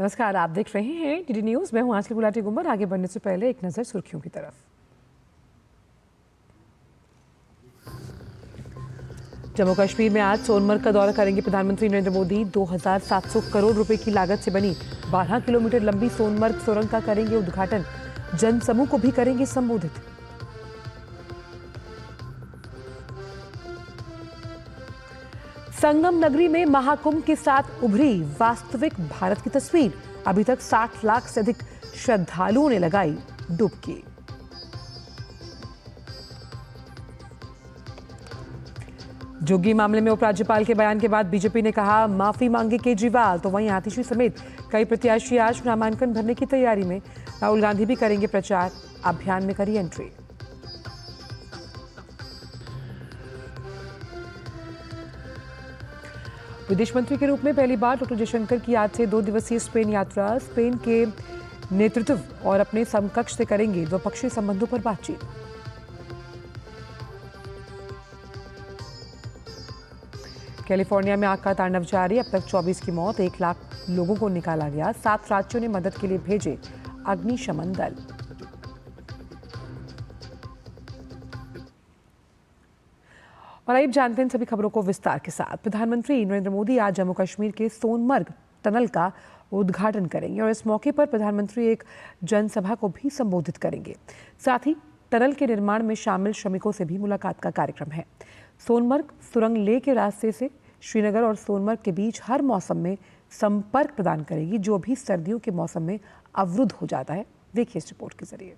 नमस्कार, आप देख रहे हैं डीडी न्यूज। मैं हूं आज की गुलाटी गुम्बर। आगे बढ़ने से पहले एक नजर सुर्खियों की तरफ। जम्मू कश्मीर में आज सोनमर्ग का दौरा करेंगे प्रधानमंत्री नरेंद्र मोदी। 2700 करोड़ रुपए की लागत से बनी 12 किलोमीटर लंबी सोनमर्ग सुरंग का करेंगे उद्घाटन। जनसमूह को भी करेंगे संबोधित। संगम नगरी में महाकुंभ के साथ उभरी वास्तविक भारत की तस्वीर। अभी तक 60 लाख से अधिक श्रद्धालुओं ने लगाई डुबकी। जोगी मामले में उपराज्यपाल के बयान के बाद बीजेपी ने कहा माफी मांगे केजरीवाल। तो वहीं आतिशी समेत कई प्रत्याशी आज नामांकन भरने की तैयारी में। राहुल गांधी भी करेंगे प्रचार अभियान में करी एंट्री। विदेश मंत्री के रूप में पहली बार डॉक्टर जयशंकर की आज से 2 दिवसीय स्पेन यात्रा। स्पेन के नेतृत्व और अपने समकक्ष से करेंगे द्विपक्षीय संबंधों पर बातचीत। कैलिफोर्निया में आग का तांडव जारी। अब तक 24 की मौत, 1 लाख लोगों को निकाला गया। 7 राज्यों ने मदद के लिए भेजे अग्निशमन दल। और आइए जानते हैं सभी खबरों को विस्तार के साथ। प्रधानमंत्री नरेंद्र मोदी आज जम्मू कश्मीर के सोनमर्ग टनल का उद्घाटन करेंगे और इस मौके पर प्रधानमंत्री एक जनसभा को भी संबोधित करेंगे। साथ ही टनल के निर्माण में शामिल श्रमिकों से भी मुलाकात का कार्यक्रम है। सोनमर्ग सुरंग लेह के रास्ते से श्रीनगर और सोनमर्ग के बीच हर मौसम में संपर्क प्रदान करेगी, जो भी सर्दियों के मौसम में अवरुद्ध हो जाता है। देखिए इस रिपोर्ट के जरिए।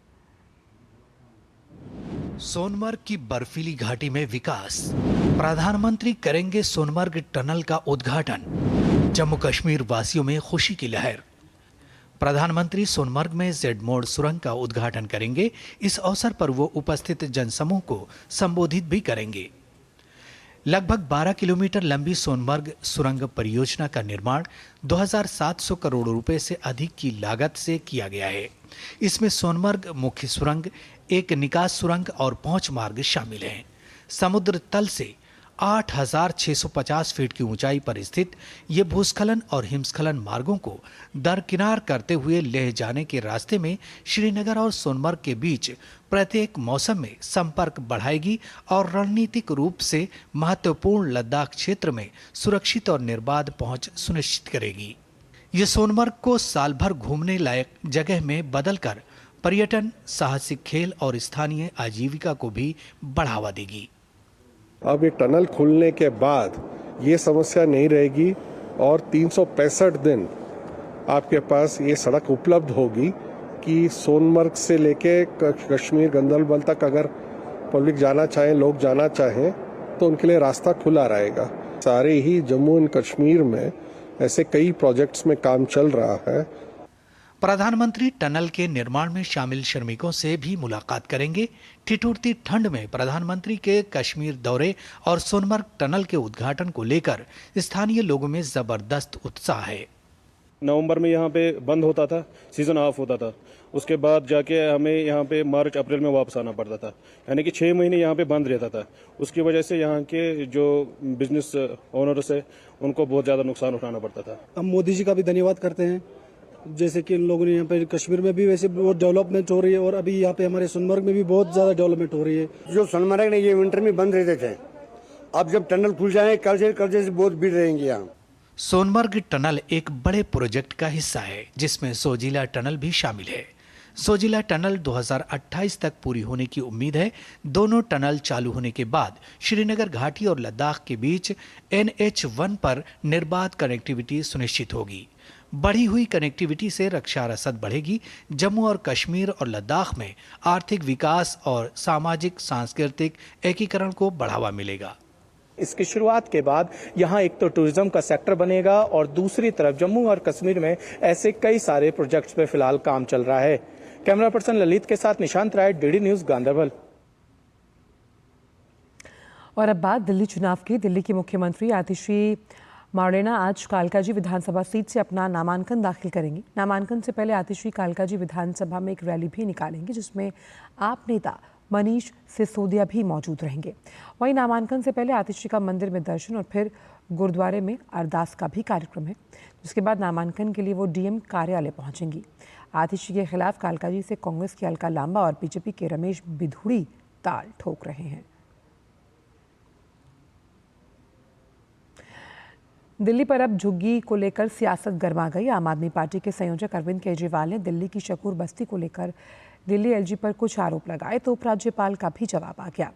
सोनमर्ग की बर्फीली घाटी में विकास। प्रधानमंत्री करेंगे सोनमर्ग टनल का उद्घाटन। जम्मू कश्मीर वासियों में खुशी की लहर। प्रधानमंत्री सोनमर्ग में जेड मोड़ सुरंग का उद्घाटन करेंगे। इस अवसर पर वो उपस्थित जनसमूह को संबोधित भी करेंगे। लगभग 12 किलोमीटर लंबी सोनमर्ग सुरंग परियोजना का निर्माण 2700 करोड़ रुपए से अधिक की लागत से किया गया है। इसमें सोनमर्ग मुख्य सुरंग, एक निकास सुरंग और पहुंच मार्ग शामिल हैं। समुद्र तल से 8650 फीट की ऊंचाई पर स्थित ये भूस्खलन और हिमस्खलन मार्गों को दरकिनार करते हुए लेह जाने के रास्ते में श्रीनगर और सोनमर्ग के बीच प्रत्येक मौसम में संपर्क बढ़ाएगी और रणनीतिक रूप से महत्वपूर्ण लद्दाख क्षेत्र में सुरक्षित और निर्बाध पहुंच सुनिश्चित करेगी। ये सोनमर्ग को साल भर घूमने लायक जगह में बदलकर पर्यटन, साहसिक खेल और स्थानीय आजीविका को भी बढ़ावा देगी। अब ये टनल खुलने के बाद ये समस्या नहीं रहेगी और 365 दिन आपके पास ये सड़क उपलब्ध होगी कि सोनमर्ग से लेके कश्मीर गंदरबल तक अगर पब्लिक जाना चाहे, लोग जाना चाहें, तो उनके लिए रास्ता खुला रहेगा। सारे ही जम्मू एंड कश्मीर में ऐसे कई प्रोजेक्ट्स में काम चल रहा है। प्रधानमंत्री टनल के निर्माण में शामिल श्रमिकों से भी मुलाकात करेंगे। ठिठुरती ठंड में प्रधानमंत्री के कश्मीर दौरे और सोनमर्ग टनल के उद्घाटन को लेकर स्थानीय लोगों में जबरदस्त उत्साह है। नवंबर में यहाँ पे बंद होता था, सीजन ऑफ होता था। उसके बाद जाके हमें यहाँ पे मार्च अप्रैल में वापस आना पड़ता था, यानी कि 6 महीने यहाँ पे बंद रहता था। उसकी वजह से यहाँ के जो बिजनेस ओनर्स है उनको बहुत ज्यादा नुकसान उठाना पड़ता था। हम मोदी जी का भी धन्यवाद करते हैं, जैसे कि इन लोगों ने यहाँ पे कश्मीर में भी वैसे बहुत डेवलपमेंट हो रही है और अभी यहाँ पे हमारे सोनमर्ग में भी बहुत ज्यादा डेवलपमेंट हो रही है। जो सोनमर्ग ने ये विंटर में बंद रहते थे, अब जब टनल खुल जाए कल से बहुत भीड़ रहेंगे यहाँ। सोनमर्ग टनल एक बड़े प्रोजेक्ट का हिस्सा है जिसमें सोजिला टनल भी शामिल है। सोजिला टनल 2028 तक पूरी होने की उम्मीद है। दोनों टनल चालू होने के बाद श्रीनगर घाटी और लद्दाख के बीच NH1 पर निर्बाध कनेक्टिविटी सुनिश्चित होगी। बढ़ी हुई कनेक्टिविटी से रक्षा रसद बढ़ेगी। जम्मू और कश्मीर और लद्दाख में आर्थिक विकास और सामाजिक सांस्कृतिक एकीकरण को बढ़ावा मिलेगा। इसकी शुरुआत के बाद यहाँ एक तो टूरिज्म का सेक्टर बनेगा और दूसरी तरफ जम्मू और कश्मीर में ऐसे कई सारे प्रोजेक्ट्स पे फिलहाल काम चल रहा है। कैमरा पर्सन ललित के साथ निशांत राय, डीडी न्यूज, गांधरबल। और अब बात दिल्ली चुनाव की। दिल्ली की मुख्यमंत्री आतिशी मार्लेना आज कालकाजी विधानसभा सीट से अपना नामांकन दाखिल करेंगी। नामांकन से पहले आतिशी कालकाजी विधानसभा में एक रैली भी निकालेंगे जिसमें आप नेता मनीष सिसोदिया भी मौजूद रहेंगे। वहीं नामांकन से पहले आतिशी का मंदिर में दर्शन और फिर गुरुद्वारे में अरदास का भी कार्यक्रम है, जिसके बाद नामांकन के लिए वो डीएम कार्यालय पहुंचेंगी। आतिशी के खिलाफ कालकाजी से कांग्रेस के अलका लांबा और बीजेपी के रमेश बिधूड़ी ताल ठोक रहे हैं। दिल्ली पर अब झुग्गी को लेकर सियासत गर्मा गई। आम आदमी पार्टी के संयोजक अरविंद केजरीवाल ने दिल्ली की शकूर बस्ती को लेकर दिल्ली एलजी पर कुछ आरोप लगाए तो उपराज्यपाल का भी जवाब आ गया।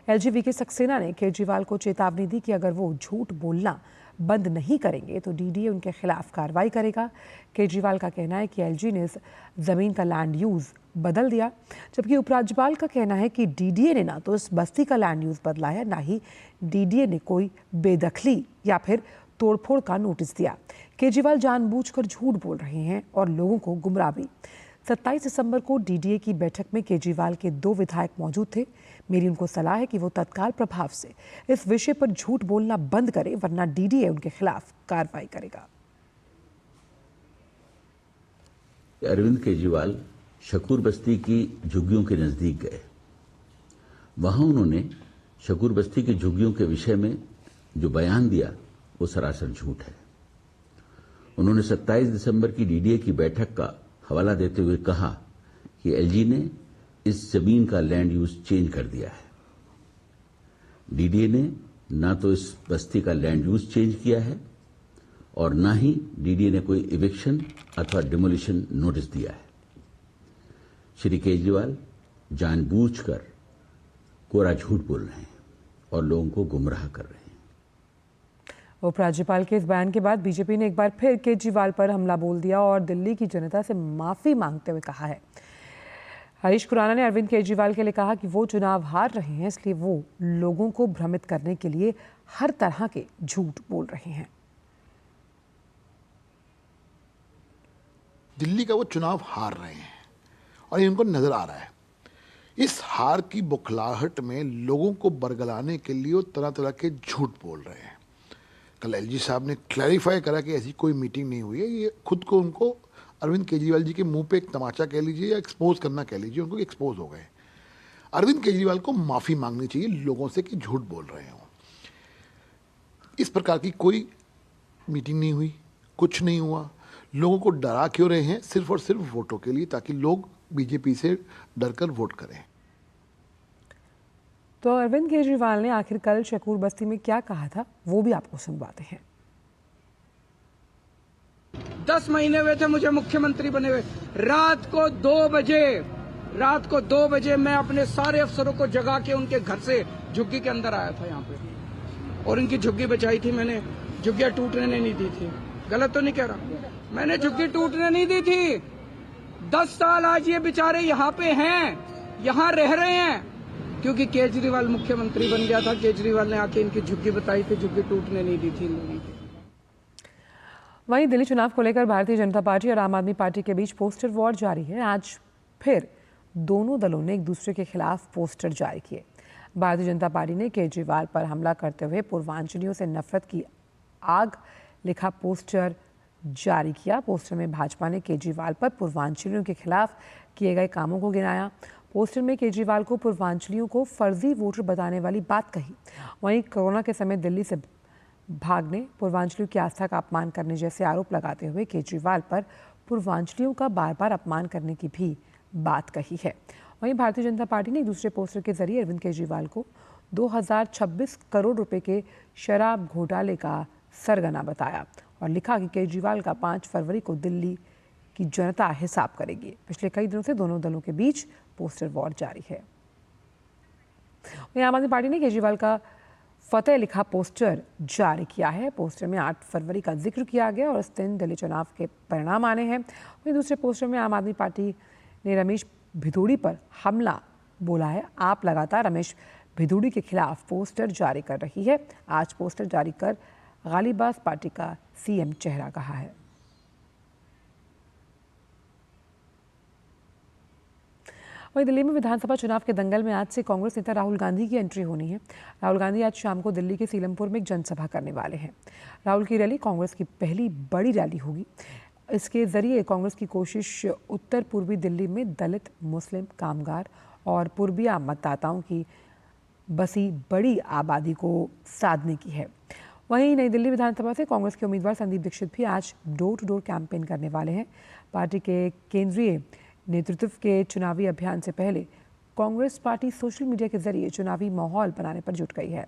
एलजी वीके सक्सेना ने केजरीवाल को चेतावनी दी कि अगर वो झूठ बोलना बंद नहीं करेंगे तो डीडीए उनके खिलाफ कार्रवाई करेगा। केजरीवाल का कहना है कि एलजी ने इस जमीन का लैंड यूज बदल दिया, जबकि उपराज्यपाल का कहना है कि डीडीए ने ना तो इस बस्ती का लैंड यूज बदला है, ना ही डीडीए ने कोई बेदखली या फिर तोड़फोड़ का नोटिस दिया। केजरीवाल जानबूझकर झूठ बोल रहे हैं और लोगों को गुमराह भी। 27 दिसंबर को डीडीए की बैठक में केजरीवाल के 2 विधायक मौजूद थे। मेरी उनको सलाह है कि वो तत्काल प्रभाव से इस विषय पर झूठ बोलना बंद करें, वरना डीडीए उनके खिलाफ कार्रवाई करेगा। अरविंद केजरीवाल शकूर बस्ती की झुग्गियों के नजदीक गए। वहां उन्होंने शकूर बस्ती की झुग्गियों के विषय में जो बयान दिया वो सरासर झूठ है। उन्होंने 27 दिसंबर की डीडीए की बैठक का हवाला देते हुए कहा कि एलजी ने इस जमीन का लैंड यूज चेंज कर दिया है। डीडीए ने ना तो इस बस्ती का लैंड यूज चेंज किया है और ना ही डीडीए ने कोई इविक्शन अथवा डिमोलिशन नोटिस दिया है। श्री केजरीवाल जानबूझकर कोरा झूठ बोल रहे हैं और लोगों को गुमराह कर रहे हैं। उपराज्यपाल के इस बयान के बाद बीजेपी ने एक बार फिर केजरीवाल पर हमला बोल दिया और दिल्ली की जनता से माफी मांगते हुए कहा है। हरीश खुराना ने अरविंद केजरीवाल के लिए कहा कि वो चुनाव हार रहे हैं, इसलिए वो लोगों को भ्रमित करने के लिए हर तरह के झूठ बोल रहे हैं। दिल्ली का वो चुनाव हार रहे हैं और इनको नजर आ रहा है। इस हार की बौखलाहट में लोगों को बरगलाने के लिए वो तरह तरह के झूठ बोल रहे हैं। कल एलजी साहब ने क्लैरिफाई करा कि ऐसी कोई मीटिंग नहीं हुई है। ये खुद को उनको अरविंद केजरीवाल जी के मुंह पे एक तमाचा कह लीजिए या एक्सपोज करना कह लीजिए, उनको एक्सपोज हो गए। अरविंद केजरीवाल को माफी मांगनी चाहिए लोगों से कि झूठ बोल रहे हो। इस प्रकार की कोई मीटिंग नहीं हुई, कुछ नहीं हुआ। लोगों को डरा क्यों रहे हैं? सिर्फ और सिर्फ वोटों के लिए, ताकि लोग बीजेपी से डरकर वोट करें। तो अरविंद केजरीवाल ने आखिर कल शकूर बस्ती में क्या कहा था, वो भी आपको सुनवाते हैं। 10 महीने हुए थे मुझे मुख्यमंत्री बने हुए। रात को 2 बजे मैं अपने सारे अफसरों को जगा के उनके घर से झुग्गी के अंदर आया था यहाँ पे, और इनकी झुग्गी बचाई थी मैंने। झुग्गियां टूटने नहीं दी थी। गलत तो नहीं कह रहा? मैंने झुग्गी टूटने नहीं दी थी। 10 साल आज ये बेचारे यहाँ पे हैं, यहाँ रह रहे हैं, क्योंकि केजरीवाल मुख्यमंत्री बन गया था। केजरीवाल ने आके इनकी झुग्गी बताई थी, झुग्गी टूटने नहीं दी थी इन लोगों की। वहीं दिल्ली चुनाव को लेकर भारतीय जनता पार्टी और आम आदमी पार्टी के बीच पोस्टर वॉर जारी है। आज फिर दोनों दलों ने एक दूसरे के खिलाफ पोस्टर जारी किए। भारतीय जनता पार्टी ने केजरीवाल पर हमला करते हुए पूर्वांचलियों से नफरत की आग लिखा पोस्टर जारी किया। पोस्टर में भाजपा ने केजरीवाल पर पूर्वांचलियों के खिलाफ किए गए कामों को गिनाया। पोस्टर में केजरीवाल को पूर्वांचलियों को फर्जी वोटर बताने वाली बात कही। वहीं कोरोना के समय दिल्ली से भागने, पूर्वांचलियों की आस्था का अपमान करने जैसे आरोप लगाते हुए केजरीवाल पर पूर्वांचलियों का बार बार अपमान करने की भी बात कही है। वहीं भारतीय जनता पार्टी ने एक दूसरे पोस्टर के जरिए अरविंद केजरीवाल को 2026 करोड़ रुपए के शराब घोटाले का सरगना बताया और लिखा कि केजरीवाल का 5 फरवरी को दिल्ली की जनता हिसाब करेगी। पिछले कई दिनों से दोनों दलों के बीच पोस्टर वॉर जारी है। आम आदमी पार्टी ने केजरीवाल का फतेह लिखा पोस्टर जारी किया है। पोस्टर में 8 फरवरी का जिक्र किया गया और इस दिन दिल्ली चुनाव के परिणाम आने हैं। वहीं दूसरे पोस्टर में आम आदमी पार्टी ने रमेश भिधूड़ी पर हमला बोला है। आप लगातार रमेश भिधूड़ी के खिलाफ पोस्टर जारी कर रही है। आज पोस्टर जारी कर गालिबाज पार्टी का सीएम चेहरा कहा है। वहीं दिल्ली में विधानसभा चुनाव के दंगल में आज से कांग्रेस नेता राहुल गांधी की एंट्री होनी है। राहुल गांधी आज शाम को दिल्ली के सीलमपुर में एक जनसभा करने वाले हैं। राहुल की रैली कांग्रेस की पहली बड़ी रैली होगी। इसके जरिए कांग्रेस की कोशिश उत्तर पूर्वी दिल्ली में दलित, मुस्लिम, कामगार और पूर्विया मतदाताओं की बसी बड़ी आबादी को साधने की है। वहीं नई दिल्ली विधानसभा से कांग्रेस के उम्मीदवार संदीप दीक्षित भी आज डोर टू डोर कैंपेन करने वाले हैं। पार्टी के केंद्रीय नेतृत्व के चुनावी अभियान से पहले कांग्रेस पार्टी सोशल मीडिया के जरिए चुनावी माहौल बनाने पर जुट गई है।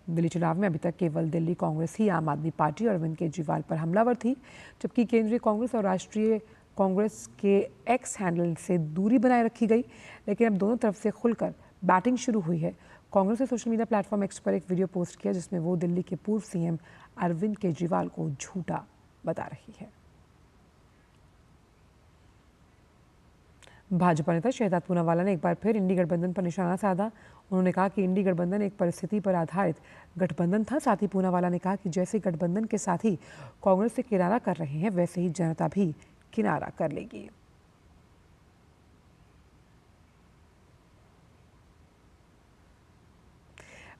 दिल्ली चुनाव में अभी तक केवल दिल्ली कांग्रेस ही आम आदमी पार्टी और अरविंद केजरीवाल पर हमलावर थी, जबकि केंद्रीय कांग्रेस और राष्ट्रीय कांग्रेस के एक्स हैंडल से दूरी बनाए रखी गई। लेकिन अब दोनों तरफ से खुलकर बैटिंग शुरू हुई है। कांग्रेस ने सोशल मीडिया प्लेटफॉर्म एक्स पर एक वीडियो पोस्ट किया जिसमें वो दिल्ली के पूर्व सीएम अरविंद केजरीवाल को झूठा बता रही है। भाजपा नेता शहजाद पूनावाला ने एक बार फिर इंडी गठबंधन पर निशाना साधा। उन्होंने कहा कि इंडी गठबंधन एक परिस्थिति पर आधारित गठबंधन था। साथ ही पूनावाला ने कहा कि जैसे गठबंधन के साथी कांग्रेस से किनारा कर रहे हैं, वैसे ही जनता भी किनारा कर लेगी।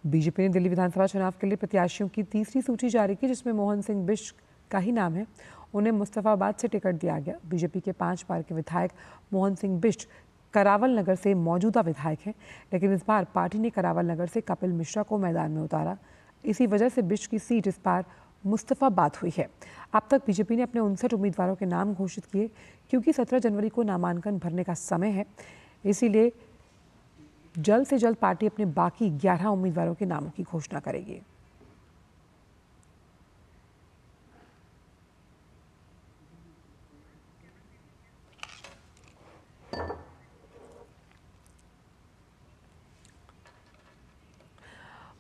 बीजेपी ने दिल्ली विधानसभा चुनाव के लिए प्रत्याशियों की तीसरी सूची जारी की, जिसमें मोहन सिंह बिष्ट का ही नाम है। उन्हें मुस्तफाबाद से टिकट दिया गया। बीजेपी के 5 बार के विधायक मोहन सिंह बिष्ट करावल नगर से मौजूदा विधायक हैं, लेकिन इस बार पार्टी ने करावल नगर से कपिल मिश्रा को मैदान में उतारा। इसी वजह से बिष्ट की सीट इस बार मुस्तफाबाद हुई है। अब तक बीजेपी ने अपने 59 उम्मीदवारों के नाम घोषित किए। क्योंकि 17 जनवरी को नामांकन भरने का समय है, इसीलिए जल्द से जल्द पार्टी अपने बाकी 11 उम्मीदवारों के नामों की घोषणा करेगी।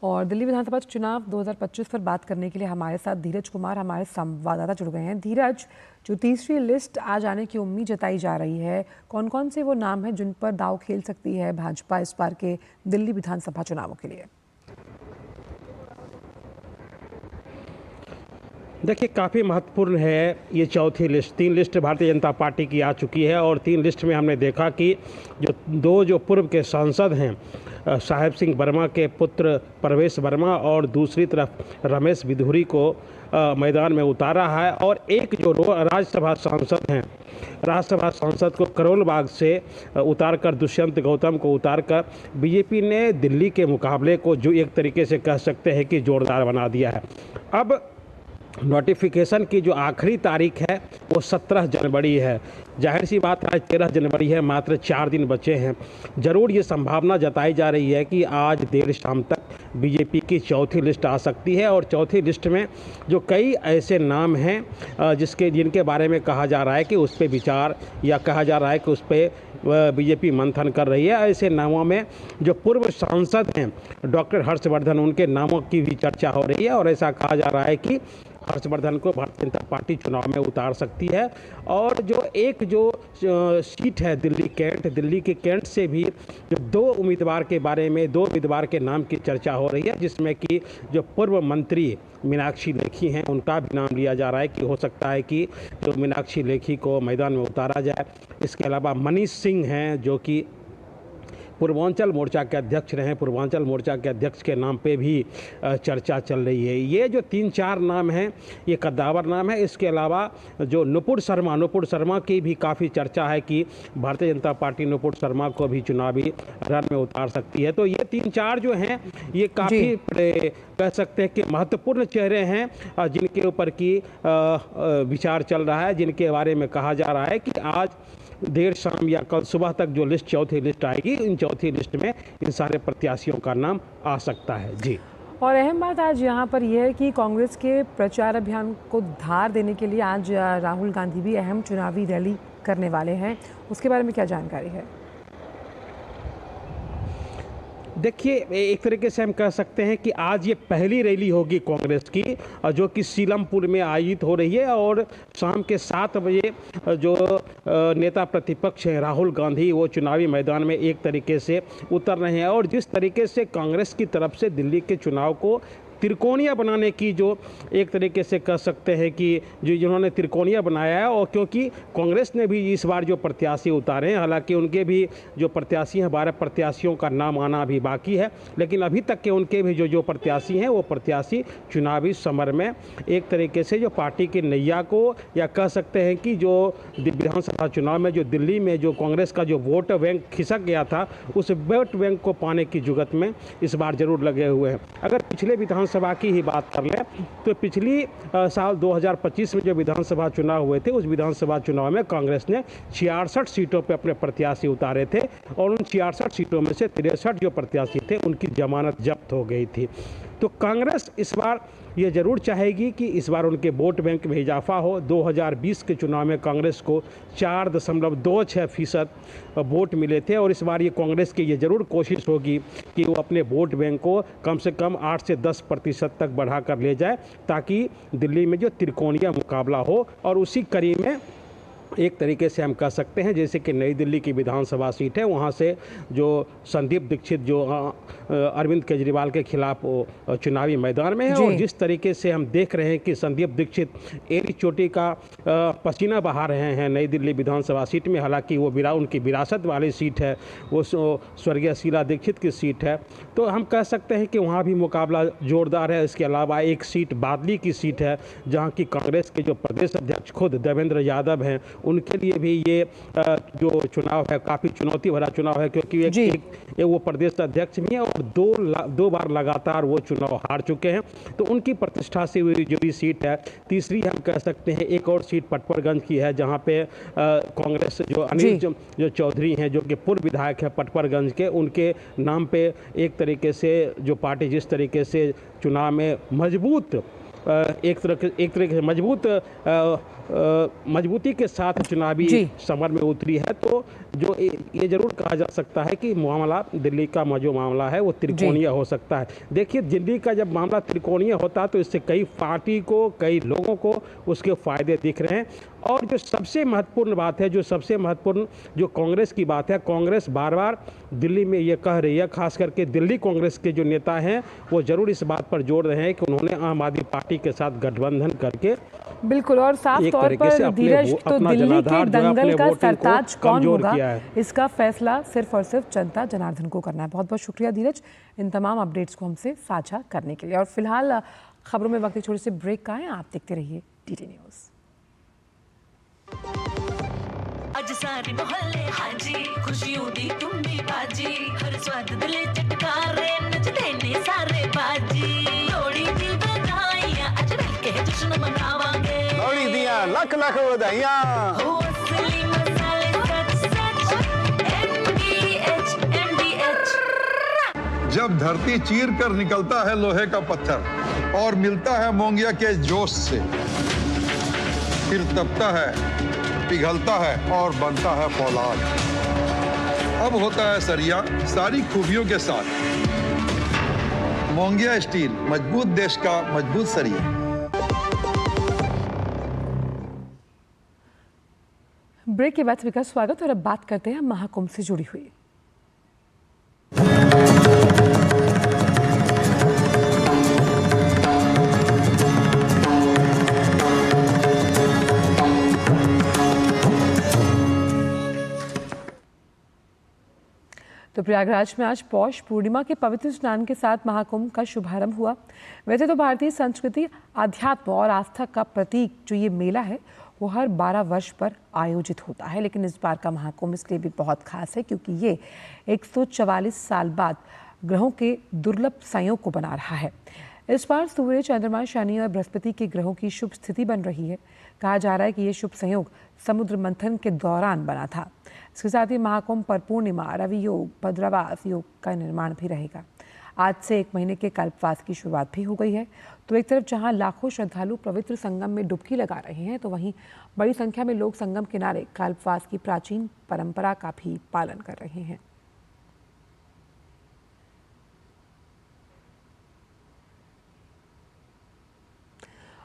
और दिल्ली विधानसभा चुनाव 2025 पर बात करने के लिए हमारे साथ धीरज कुमार, हमारे संवाददाता, जुड़ गए हैं। धीरज, जो तीसरी लिस्ट आज आने की उम्मीद जताई जा रही है, कौन कौन से वो नाम हैं जिन पर दांव खेल सकती है भाजपा इस बार के दिल्ली विधानसभा चुनावों के लिए? देखिए, काफ़ी महत्वपूर्ण है ये चौथी list. 3 list Bharatiya Janata party की आ चुकी है और 3 लिस्ट में हमने देखा कि जो पूर्व के सांसद हैं, साहेब सिंह वर्मा के पुत्र प्रवेश वर्मा और दूसरी तरफ रमेश बिधूरी को मैदान में उतारा है। और एक जो राज्यसभा सांसद हैं, राज्यसभा सांसद को करोल बाग से उतारकर दुष्यंत गौतम को उतारकर बीजेपी ने दिल्ली के मुकाबले को जो एक तरीके से कह सकते हैं कि जोरदार बना दिया है। अब नोटिफिकेशन की जो आखिरी तारीख है वो 17 जनवरी है। जाहिर सी बात है, आज 13 जनवरी है, मात्र 4 दिन बचे हैं। ज़रूर ये संभावना जताई जा रही है कि आज देर शाम तक बीजेपी की चौथी लिस्ट आ सकती है। और चौथी लिस्ट में जो कई ऐसे नाम हैं जिनके बारे में कहा जा रहा है कि उस पर विचार या कहा जा रहा है कि उस पर बीजेपी मंथन कर रही है। ऐसे नामों में जो पूर्व सांसद हैं डॉक्टर हर्षवर्धन, उनके नामों की भी चर्चा हो रही है। और ऐसा कहा जा रहा है कि हर्षवर्धन को भारतीय जनता पार्टी चुनाव में उतार सकती है। और जो सीट है दिल्ली के कैंट से भी जो 2 उम्मीदवार के बारे में 2 उम्मीदवार के नाम की चर्चा हो रही है, जिसमें कि जो पूर्व मंत्री मीनाक्षी लेखी हैं उनका भी नाम लिया जा रहा है कि हो सकता है कि जो मीनाक्षी लेखी को मैदान में उतारा जाए। इसके अलावा मनीष सिंह हैं जो कि पूर्वांचल मोर्चा के अध्यक्ष रहे, पूर्वांचल मोर्चा के अध्यक्ष के नाम पे भी चर्चा चल रही है। ये जो 3-4 नाम हैं ये कद्दावर नाम है। इसके अलावा जो नुपुर शर्मा की भी काफ़ी चर्चा है कि भारतीय जनता पार्टी नुपुर शर्मा को भी चुनावी रन में उतार सकती है। तो ये 3-4 जो हैं ये काफ़ी कह सकते हैं कि महत्वपूर्ण चेहरे हैं जिनके ऊपर की विचार चल रहा है, जिनके बारे में कहा जा रहा है कि आज देर शाम या कल सुबह तक जो लिस्ट चौथी लिस्ट आएगी, इन चौथी लिस्ट में इन सारे प्रत्याशियों का नाम आ सकता है। जी, और अहम बात आज यहाँ पर यह है कि कांग्रेस के प्रचार अभियान को धार देने के लिए आज राहुल गांधी भी अहम चुनावी रैली करने वाले हैं। उसके बारे में क्या जानकारी है? देखिए, एक तरीके से हम कह सकते हैं कि आज ये पहली रैली होगी कांग्रेस की जो कि सीलमपुर में आयोजित हो रही है। और शाम के 7 बजे जो नेता प्रतिपक्ष हैं राहुल गांधी, वो चुनावी मैदान में एक तरीके से उतर रहे हैं। और जिस तरीके से कांग्रेस की तरफ से दिल्ली के चुनाव को त्रिकोणीय बनाने की जो एक तरीके से कह सकते हैं कि जिन्होंने त्रिकोणीय बनाया है, और क्योंकि कांग्रेस ने भी इस बार जो प्रत्याशी उतारे हैं, हालांकि उनके भी जो प्रत्याशी हैं 12 प्रत्याशियों का नाम आना अभी बाकी है, लेकिन अभी तक के उनके भी जो प्रत्याशी हैं वो प्रत्याशी चुनावी समर में एक तरीके से जो पार्टी की नैया को या कह सकते हैं कि जो विधानसभा चुनाव में जो दिल्ली में जो कांग्रेस का जो वोट बैंक खिसक गया था, उस वोट बैंक को पाने की जुगत में इस बार जरूर लगे हुए हैं। अगर पिछले विधानसभा विधानसभा की ही बात कर लें तो पिछली साल 2025 में जो विधानसभा चुनाव हुए थे, उस विधानसभा चुनाव में कांग्रेस ने 66 सीटों पर अपने प्रत्याशी उतारे थे और उन 66 सीटों में से 63 जो प्रत्याशी थे उनकी जमानत जब्त हो गई थी। तो कांग्रेस इस बार ये जरूर चाहेगी कि इस बार उनके वोट बैंक में इजाफा हो। 2020 के चुनाव में कांग्रेस को 4.26% वोट मिले थे और इस बार ये कांग्रेस की ये जरूर कोशिश होगी कि वो अपने वोट बैंक को कम से कम 8 से 10% तक बढ़ाकर ले जाए, ताकि दिल्ली में जो त्रिकोणीय मुकाबला हो। और उसी कड़ी में एक तरीके से हम कह सकते हैं जैसे कि नई दिल्ली की विधानसभा सीट है, वहाँ से जो संदीप दीक्षित जो अरविंद केजरीवाल के खिलाफ चुनावी मैदान में है, और जिस तरीके से हम देख रहे हैं कि संदीप दीक्षित एड़ी चोटी का पसीना बहा रहे हैं नई दिल्ली विधानसभा सीट में। हालांकि वो उनकी विरासत वाली सीट है, वो स्वर्गीय शीला दीक्षित की सीट है, तो हम कह सकते हैं कि वहाँ भी मुकाबला जोरदार है। इसके अलावा एक सीट बादली की सीट है, जहाँ की कांग्रेस के जो प्रदेश अध्यक्ष खुद देवेंद्र यादव हैं, उनके लिए भी ये जो चुनाव है काफ़ी चुनौती भरा चुनाव है, क्योंकि एक वो प्रदेश अध्यक्ष भी हैं और दो बार लगातार वो चुनाव हार चुके हैं। तो उनकी प्रतिष्ठा से हुई जो भी सीट है। तीसरी हम कह सकते हैं एक और सीट पटपरगंज की है, जहाँ पे कांग्रेस जो अनिल जो चौधरी हैं, जो कि पूर्व विधायक है पटपरगंज के, उनके नाम पे एक तरीके से जो पार्टी जिस तरीके से चुनाव में मजबूत एक तरह से मजबूती के साथ चुनावी समर में उतरी है, तो जो ये जरूर कहा जा सकता है कि मामला दिल्ली का जो मामला है वो त्रिकोणीय हो सकता है। देखिए, दिल्ली का जब मामला त्रिकोणीय होता है तो इससे कई पार्टी को, कई लोगों को उसके फायदे दिख रहे हैं। और जो सबसे महत्वपूर्ण बात है, जो कांग्रेस की बात है, कांग्रेस बार बार दिल्ली में ये कह रही है, खास करके दिल्ली कांग्रेस के जो नेता हैं वो जरूर इस बात पर जोर रहे हैं कि उन्होंने आम आदमी पार्टी के साथ गठबंधन करके बिल्कुल और साफ तौर पर धीरज, तो दिल्ली के दंगल का सरताज कौन होगा, इसका फैसला सिर्फ और सिर्फ जनता जनार्दन को करना है। बहुत बहुत शुक्रिया धीरज इन तमाम अपडेट्स को हमसे साझा करने के लिए। और फिलहाल खबरों में वक्त छोटे से ब्रेक का है, आप देखते रहिए DD न्यूज़। अज सारे मोहल्ले हाजी, खुशियों दी तुम्बी बाजी, हर स्वाद दिले चटकारे, नचदे ने सारे बाजी। लोड़ी दी बधाइयां, अज मिलके जश्न मनावांगे, लोड़ी दियां लख लख बधाइयां। हो असली मसाले सच सच, MDH। जब धरती चीर कर निकलता है लोहे का पत्थर और मिलता है मोंगिया के जोश से, फिर तपता है, पिघलता है और बनता है फौलाद। अब होता है सरिया सारी खूबियों के साथ। मोंगिया स्टील, मजबूत देश का मजबूत सरिया। ब्रेक के बाद सभी का स्वागत। और अब बात करते हैं महाकुंभ से जुड़ी हुई। तो प्रयागराज में आज पौष पूर्णिमा के पवित्र स्नान के साथ महाकुंभ का शुभारंभ हुआ। वैसे तो भारतीय संस्कृति, अध्यात्म और आस्था का प्रतीक जो ये मेला है वो हर 12 वर्ष पर आयोजित होता है, लेकिन इस बार का महाकुंभ इसलिए भी बहुत खास है क्योंकि ये 144 साल बाद ग्रहों के दुर्लभ संयोग को बना रहा है। इस बार सूर्य, चंद्रमा, शनि और बृहस्पति के ग्रहों की शुभ स्थिति बन रही है। कहा जा रहा है कि ये शुभ संयोग समुद्र मंथन के दौरान बना था। इसके साथ ही महाकुंभ पर पूर्णिमा, रवि योग, भद्रवास योग का निर्माण भी रहेगा। आज से 1 महीने के कल्पवास की शुरुआत भी हो गई है। तो एक तरफ जहां लाखों श्रद्धालु पवित्र संगम में डुबकी लगा रहे हैं, तो वहीं बड़ी संख्या में लोग संगम किनारे कल्पवास की प्राचीन परंपरा का भी पालन कर रहे हैं।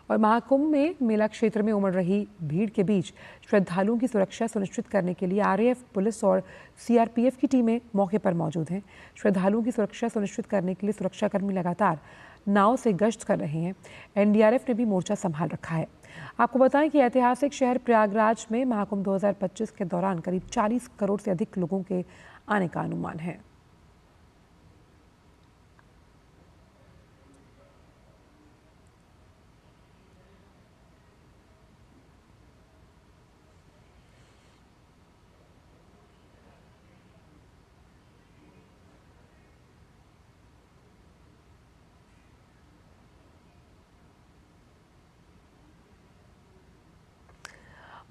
और महाकुंभ में मेला क्षेत्र में उमड़ रही भीड़ के बीच श्रद्धालुओं की सुरक्षा सुनिश्चित करने के लिए RAF, पुलिस और CRPF की टीमें मौके पर मौजूद हैं। श्रद्धालुओं की सुरक्षा सुनिश्चित करने के लिए सुरक्षाकर्मी लगातार नाव से गश्त कर रहे हैं। NDRF ने भी मोर्चा संभाल रखा है। आपको बताएं कि ऐतिहासिक शहर प्रयागराज में महाकुंभ 2025 के दौरान करीब 40 करोड़ से अधिक लोगों के आने का अनुमान है।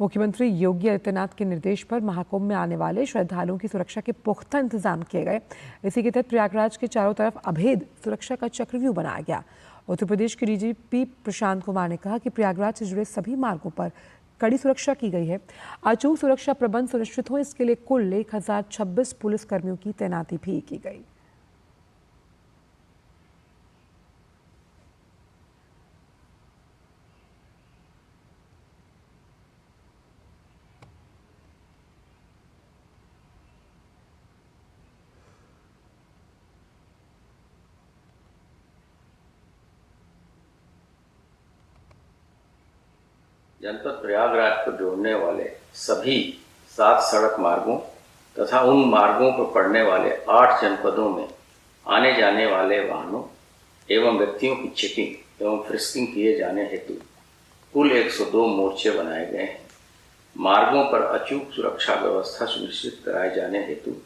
मुख्यमंत्री योगी आदित्यनाथ के निर्देश पर महाकुंभ में आने वाले श्रद्धालुओं की सुरक्षा के पुख्ता इंतजाम किए गए। इसी के तहत प्रयागराज के चारों तरफ अभेद सुरक्षा का चक्रव्यूह बनाया गया। उत्तर प्रदेश के डीजीपी प्रशांत कुमार ने कहा कि प्रयागराज से जुड़े सभी मार्गों पर कड़ी सुरक्षा की गई है। अचूक सुरक्षा प्रबंध सुनिश्चित हो, इसके लिए कुल 1026 पुलिस कर्मियों की तैनाती भी की गई। जनपद प्रयागराज को जोड़ने वाले सभी 7 सड़क मार्गों तथा उन मार्गों पर पड़ने वाले 8 जनपदों में आने जाने वाले वाहनों एवं व्यक्तियों की चेकिंग एवं फ्रिस्किंग किए जाने हेतु कुल 102 मोर्चे बनाए गए हैं। मार्गों पर अचूक सुरक्षा व्यवस्था सुनिश्चित कराए जाने हेतु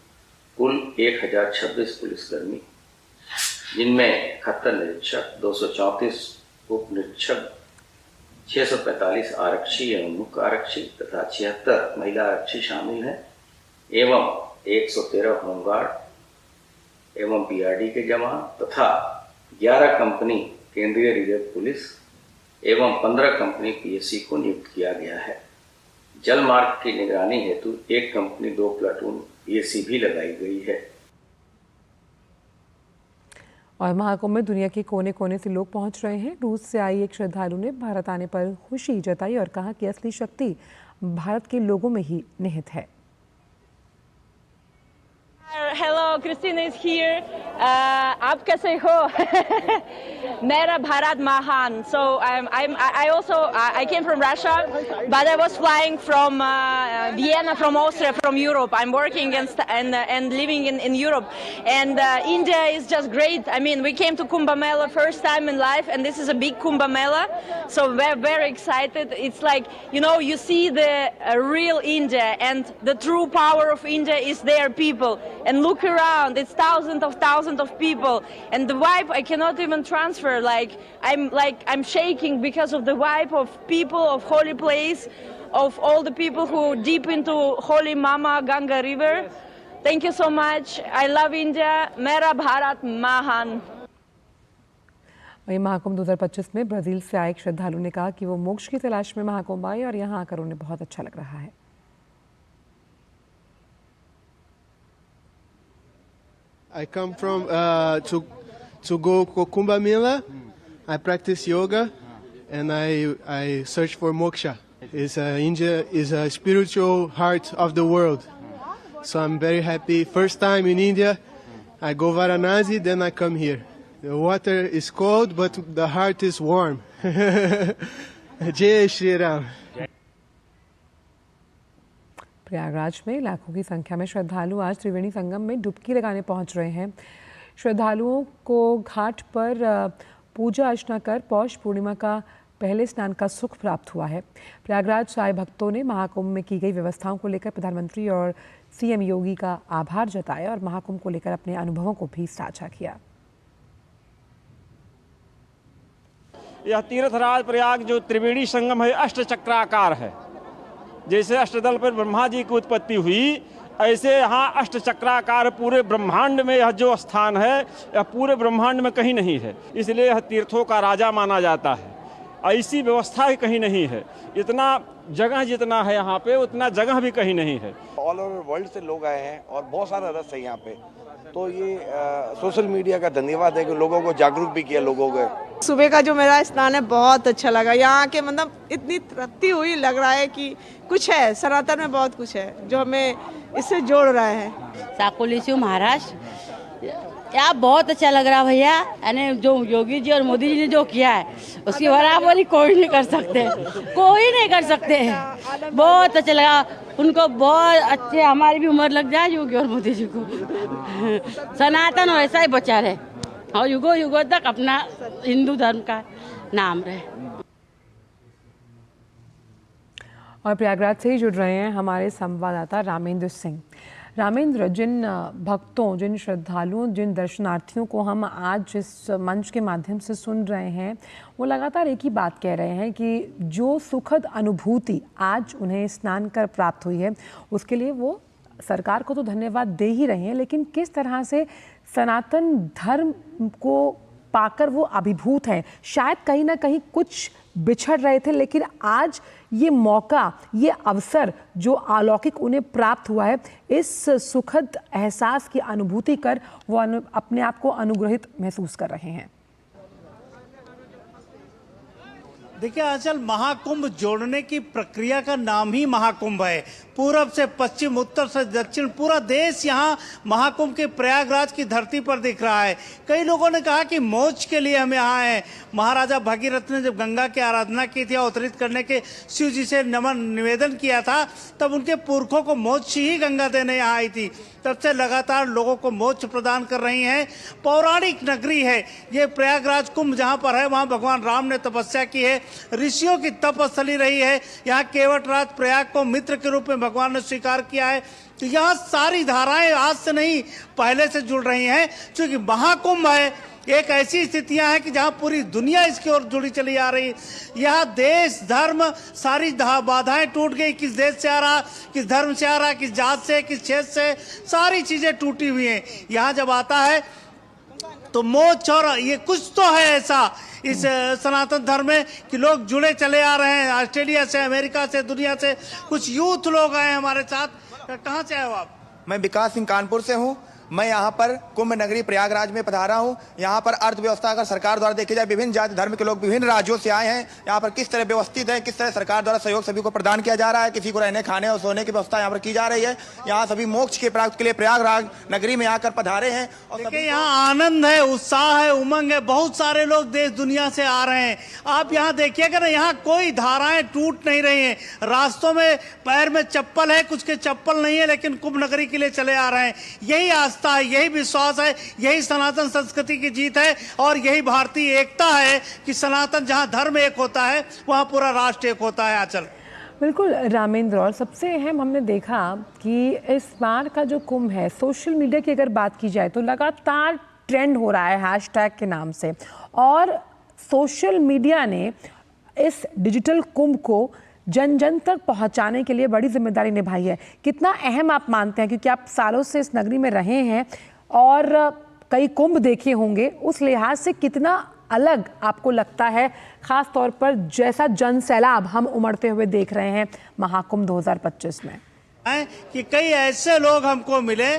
कुल 1026 पुलिसकर्मी, जिनमें 71 निरीक्षक, 234 उप निरीक्षक, 645 आरक्षी एवं मुख्य आरक्षी तथा 76 महिला आरक्षी शामिल हैं एवं 113 होमगार्ड एवं बीआरडी के जवान तथा 11 कंपनी केंद्रीय रिजर्व पुलिस एवं 15 कंपनी पीएससी को नियुक्त किया गया है। जल मार्ग की निगरानी हेतु 1 कंपनी 2 प्लाटून पीएससी भी लगाई गई है। और महाकुंभ में दुनिया के कोने कोने से लोग पहुंच रहे हैं। रूस से आई एक श्रद्धालु ने भारत आने पर खुशी जताई और कहा कि असली शक्ति भारत के लोगों में ही निहित है। Hello, Christina is here. आप कैसे हो? मेरा भारत महान. So I came from Russia, but I was flying from Vienna, from Austria, from Europe. I'm working and living in Europe, and India is just great. I mean, we came to Kumbh Mela first time in life, and this is a big Kumbh Mela, so we're very excited. It's like, you know, you see the real India, and the true power of India is their people. And look around, it's thousands of people, and the vibe I cannot even transfer. I'm shaking because of the vibe of people, of holy place, of all the people who deep into holy Mama Ganga river. Thank you so much. I love India. Mera Bharat Mahan. वहीं महाकुंभ 2025 में Brazil से आए एक श्रद्धालु ने कहा कि वो मोक्ष की तलाश में महाकुंभ आए और यहाँ आकर उन्हें बहुत अच्छा लग रहा है। I come from to go Kumbh Mela. I practice yoga, and I search for moksha. India is a spiritual heart of the world, so I'm very happy. First time in India, I go Varanasi, then I come here. The water is cold, but the heart is warm. Jai Shri Ram. Prayagraj में लाखों की संख्या में श्रद्धालु आज त्रिवेणी संगम में डुबकी लगाने पहुंच रहे हैं। श्रद्धालुओं को घाट पर पूजा अर्चना कर पौष पूर्णिमा का पहले स्नान का सुख प्राप्त हुआ है। प्रयागराज से आए भक्तों ने महाकुंभ में की गई व्यवस्थाओं को लेकर प्रधानमंत्री और सीएम योगी का आभार जताया और महाकुंभ को लेकर अपने अनुभवों को भी साझा किया। यह तीर्थराज प्रयाग जो त्रिवेणी संगम है अष्टचक्राकार है। जैसे अष्टदल पर ब्रह्मा जी की उत्पत्ति हुई, ऐसे यहाँ अष्टचक्राकार पूरे ब्रह्मांड में यह जो स्थान है, यह पूरे ब्रह्मांड में कहीं नहीं है। इसलिए यह तीर्थों का राजा माना जाता है। ऐसी व्यवस्था ही कहीं नहीं है। इतना जगह जितना है यहाँ पे, उतना जगह भी कहीं नहीं है। ऑल ओवर वर्ल्ड से लोग आए हैं और बहुत सारा रस है यहाँ पे। तो ये सोशल मीडिया का धन्यवाद है कि लोगों को जागरूक भी किया लोगों को। सुबह का जो मेरा स्नान है बहुत अच्छा लगा। यहाँ के मतलब इतनी तृप्ति हुई, लग रहा है कि कुछ है, सनातन में बहुत कुछ है जो हमें इससे जोड़ रहा है। साकोली से महाराष्ट्र, यार बहुत अच्छा लग रहा भैया। यानी जो योगी जी और मोदी जी ने जो किया है उसकी बराबरी कोई नहीं कर सकते, कोई नहीं कर सकते। बहुत अच्छा लगा उनको, बहुत अच्छे। हमारी भी उम्र लग जाए योगी और मोदी जी को। सनातन और ऐसा ही बचा रहे और युगों युगों तक अपना हिंदू धर्म का नाम रहे। और प्रयागराज से ही जुड़ रहे हैं हमारे संवाददाता रामेंद्र सिंह। रामेंद्र, जिन भक्तों, जिन श्रद्धालुओं, जिन दर्शनार्थियों को हम आज इस मंच के माध्यम से सुन रहे हैं, वो लगातार एक ही बात कह रहे हैं कि जो सुखद अनुभूति आज उन्हें स्नान कर प्राप्त हुई है, उसके लिए वो सरकार को तो धन्यवाद दे ही रहे हैं, लेकिन किस तरह से सनातन धर्म को पाकर वो अभिभूत हैं। शायद कहीं ना कहीं कुछ बिछड़ रहे थे, लेकिन आज ये मौका, ये अवसर जो अलौकिक उन्हें प्राप्त हुआ है, इस सुखद एहसास की अनुभूति कर वो अपने आप को अनुग्रहित महसूस कर रहे हैं। देखिए आंचल, महाकुंभ जोड़ने की प्रक्रिया का नाम ही महाकुंभ है। पूरब से पश्चिम, उत्तर से दक्षिण, पूरा देश यहाँ महाकुंभ के प्रयागराज की धरती पर दिख रहा है। कई लोगों ने कहा कि मोक्ष के लिए हम यहाँ आए। महाराजा भगीरथ ने जब गंगा की आराधना की थी, अवतरित करने के शिव जी से नमन निवेदन किया था, तब उनके पुरखों को मोक्ष ही गंगा देने यहाँ आई थी। तब से लगातार लोगों को मोक्ष प्रदान कर रही हैं। पौराणिक नगरी है ये प्रयागराज कुंभ, जहाँ पर है वहाँ भगवान राम ने तपस्या की है, ऋषियों की तपस्थली रही है। यहाँ केवटराज प्रयाग को मित्र के रूप में भगवान ने स्वीकार किया है। तो यहाँ सारी धाराएं आज से नहीं, पहले से जुड़ रही हैं, क्योंकि महाकुंभ है। एक ऐसी स्थितियां हैं कि जहां पूरी दुनिया इसकी ओर जुड़ी चली आ रही। यहाँ देश, धर्म, सारी बाधाएं टूट गई। किस देश से आ रहा, किस धर्म से आ रहा, किस जात से, किस क्षेत्र से, सारी चीजें टूटी हुई हैं। यहाँ जब आता है तो मोक्ष, और ये कुछ तो है ऐसा इस सनातन धर्म में कि लोग जुड़े चले आ रहे हैं। ऑस्ट्रेलिया से, अमेरिका से, दुनिया से कुछ यूथ लोग आए हमारे साथ। कहाँ से आए हो आप? मैं विकास सिंह कानपुर से हूँ। मैं यहाँ पर कुंभ नगरी प्रयागराज में पधारा हूँ। यहाँ पर अर्थव्यवस्था अगर सरकार द्वारा देखी जाए, विभिन्न जाति धर्म के लोग विभिन्न राज्यों से आए हैं। यहाँ पर किस तरह व्यवस्थित है, किस तरह सरकार द्वारा सहयोग सभी को प्रदान किया जा रहा है। किसी को रहने, खाने और सोने की व्यवस्था यहाँ पर की जा रही है। यहाँ सभी मोक्ष के प्राप्त के लिए प्रयागराज नगरी में आकर पधारे हैं। और देखिए यहाँ आनंद है, उत्साह है, उमंग है। बहुत सारे लोग देश दुनिया से आ रहे हैं। आप यहाँ देखिएगा ना, यहाँ कोई धाराएं टूट नहीं रही हैं। रास्तों में पैर में चप्पल है, कुछ के चप्पल नहीं है, लेकिन कुंभ नगरी के लिए चले आ रहे हैं। यही आस्था है, यही विश्वास है, यही सनातन संस्कृति की जीत है, और यही भारतीय एकता है कि सनातन, जहां धर्म एक होता है वहां पूरा राष्ट्र एक होता है। आचल बिल्कुल रामेंद्र, और सबसे अहम हमने देखा कि इस बार का जो कुंभ है, सोशल मीडिया की अगर बात की जाए तो लगातार ट्रेंड हो रहा है हैशटैग के नाम से, और सोशल मीडिया ने इस डिजिटल कुंभ को जन जन तक पहुंचाने के लिए बड़ी जिम्मेदारी निभाई है। कितना अहम आप मानते हैं, क्योंकि आप सालों से इस नगरी में रहे हैं और कई कुंभ देखे होंगे, उस लिहाज से कितना अलग आपको लगता है, खास तौर पर जैसा जन सैलाब हम उमड़ते हुए देख रहे हैं महाकुंभ 2025 में? कि कई ऐसे लोग हमको मिले,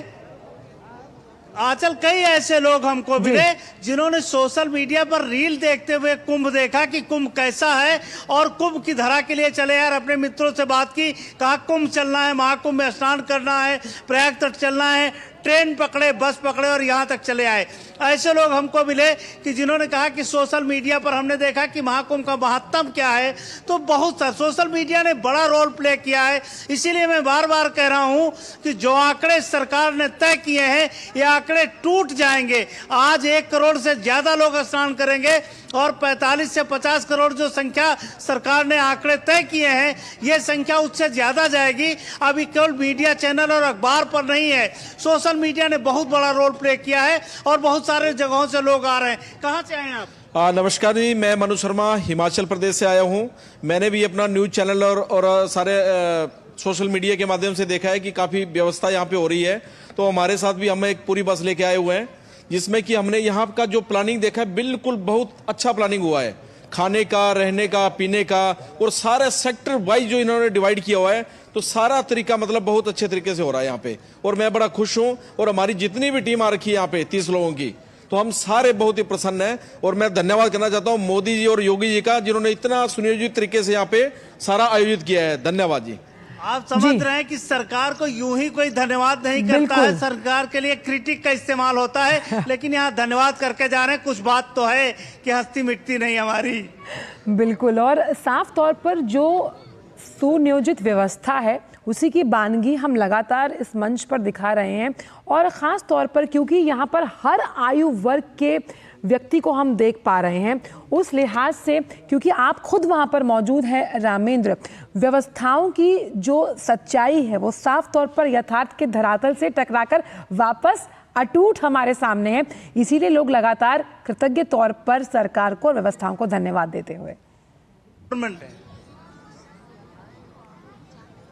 आंचल, कई ऐसे लोग हमको मिले जिन्होंने सोशल मीडिया पर रील देखते हुए कुंभ देखा कि कुंभ कैसा है, और कुंभ की धरा के लिए चले यार। अपने मित्रों से बात की, कहा कुंभ चलना है, महाकुंभ में स्नान करना है, प्रयाग तक चलना है, ट्रेन पकड़े, बस पकड़े और यहाँ तक चले आए। ऐसे लोग हमको मिले कि जिन्होंने कहा कि सोशल मीडिया पर हमने देखा कि महाकुंभ का महत्व क्या है। तो बहुत सा सोशल मीडिया ने बड़ा रोल प्ले किया है। इसीलिए मैं बार बार कह रहा हूँ कि जो आंकड़े सरकार ने तय किए हैं, ये आंकड़े टूट जाएंगे। आज 1 करोड़ से ज्यादा लोग स्नान करेंगे, और 45 से 50 करोड़ जो संख्या सरकार ने आंकड़े तय किए हैं, ये संख्या उससे ज्यादा जाएगी। अभी केवल मीडिया चैनल और अखबार पर नहीं है, सोशल मीडिया ने बहुत बड़ा रोल प्ले किया है, और बहुत सारे जगहों से लोग आ रहे हैं। कहाँ से आए हैं आप? नमस्कार जी, मैं मनु शर्मा हिमाचल प्रदेश से आया हूँ। मैंने भी अपना न्यूज चैनल और सारे सोशल मीडिया के माध्यम से देखा है कि काफ़ी व्यवस्था यहाँ पे हो रही है। तो हमारे साथ भी हम एक पूरी बस लेके आए हुए हैं, जिसमें कि हमने यहाँ का जो प्लानिंग देखा है, बिल्कुल बहुत अच्छा प्लानिंग हुआ है। खाने का, रहने का, पीने का, और सारे सेक्टर वाइज जो इन्होंने डिवाइड किया हुआ है, तो सारा तरीका मतलब बहुत अच्छे तरीके से हो रहा है यहाँ पे। और मैं बड़ा खुश हूँ, और हमारी जितनी भी टीम आ रखी है यहाँ पे 30 लोगों की, तो हम सारे बहुत ही प्रसन्न हैं। और मैं धन्यवाद करना चाहता हूँ मोदी जी और योगी जी का, जिन्होंने इतना सुनियोजित तरीके से यहाँ पे सारा आयोजित किया है। धन्यवाद जी। आप समझ रहे हैं कि सरकार को यूं ही कोई धन्यवाद नहीं करता है, सरकार के लिए क्रिटिक का इस्तेमाल होता है, लेकिन यहाँ धन्यवाद करके जा रहे हैं। कुछ बात तो है कि हस्ती मिटती नहीं हमारी। बिल्कुल, और साफ तौर पर जो सुनियोजित व्यवस्था है, उसी की बानगी हम लगातार इस मंच पर दिखा रहे हैं। और ख़ास तौर पर क्योंकि यहाँ पर हर आयु वर्ग के व्यक्ति को हम देख पा रहे हैं। उस लिहाज से, क्योंकि आप खुद वहां पर मौजूद हैं रामेंद्र, व्यवस्थाओं की जो सच्चाई है वो साफ तौर पर यथार्थ के धरातल से टकराकर वापस अटूट हमारे सामने है। इसीलिए लोग लगातार कृतज्ञ तौर पर सरकार को और व्यवस्थाओं को धन्यवाद देते हुए।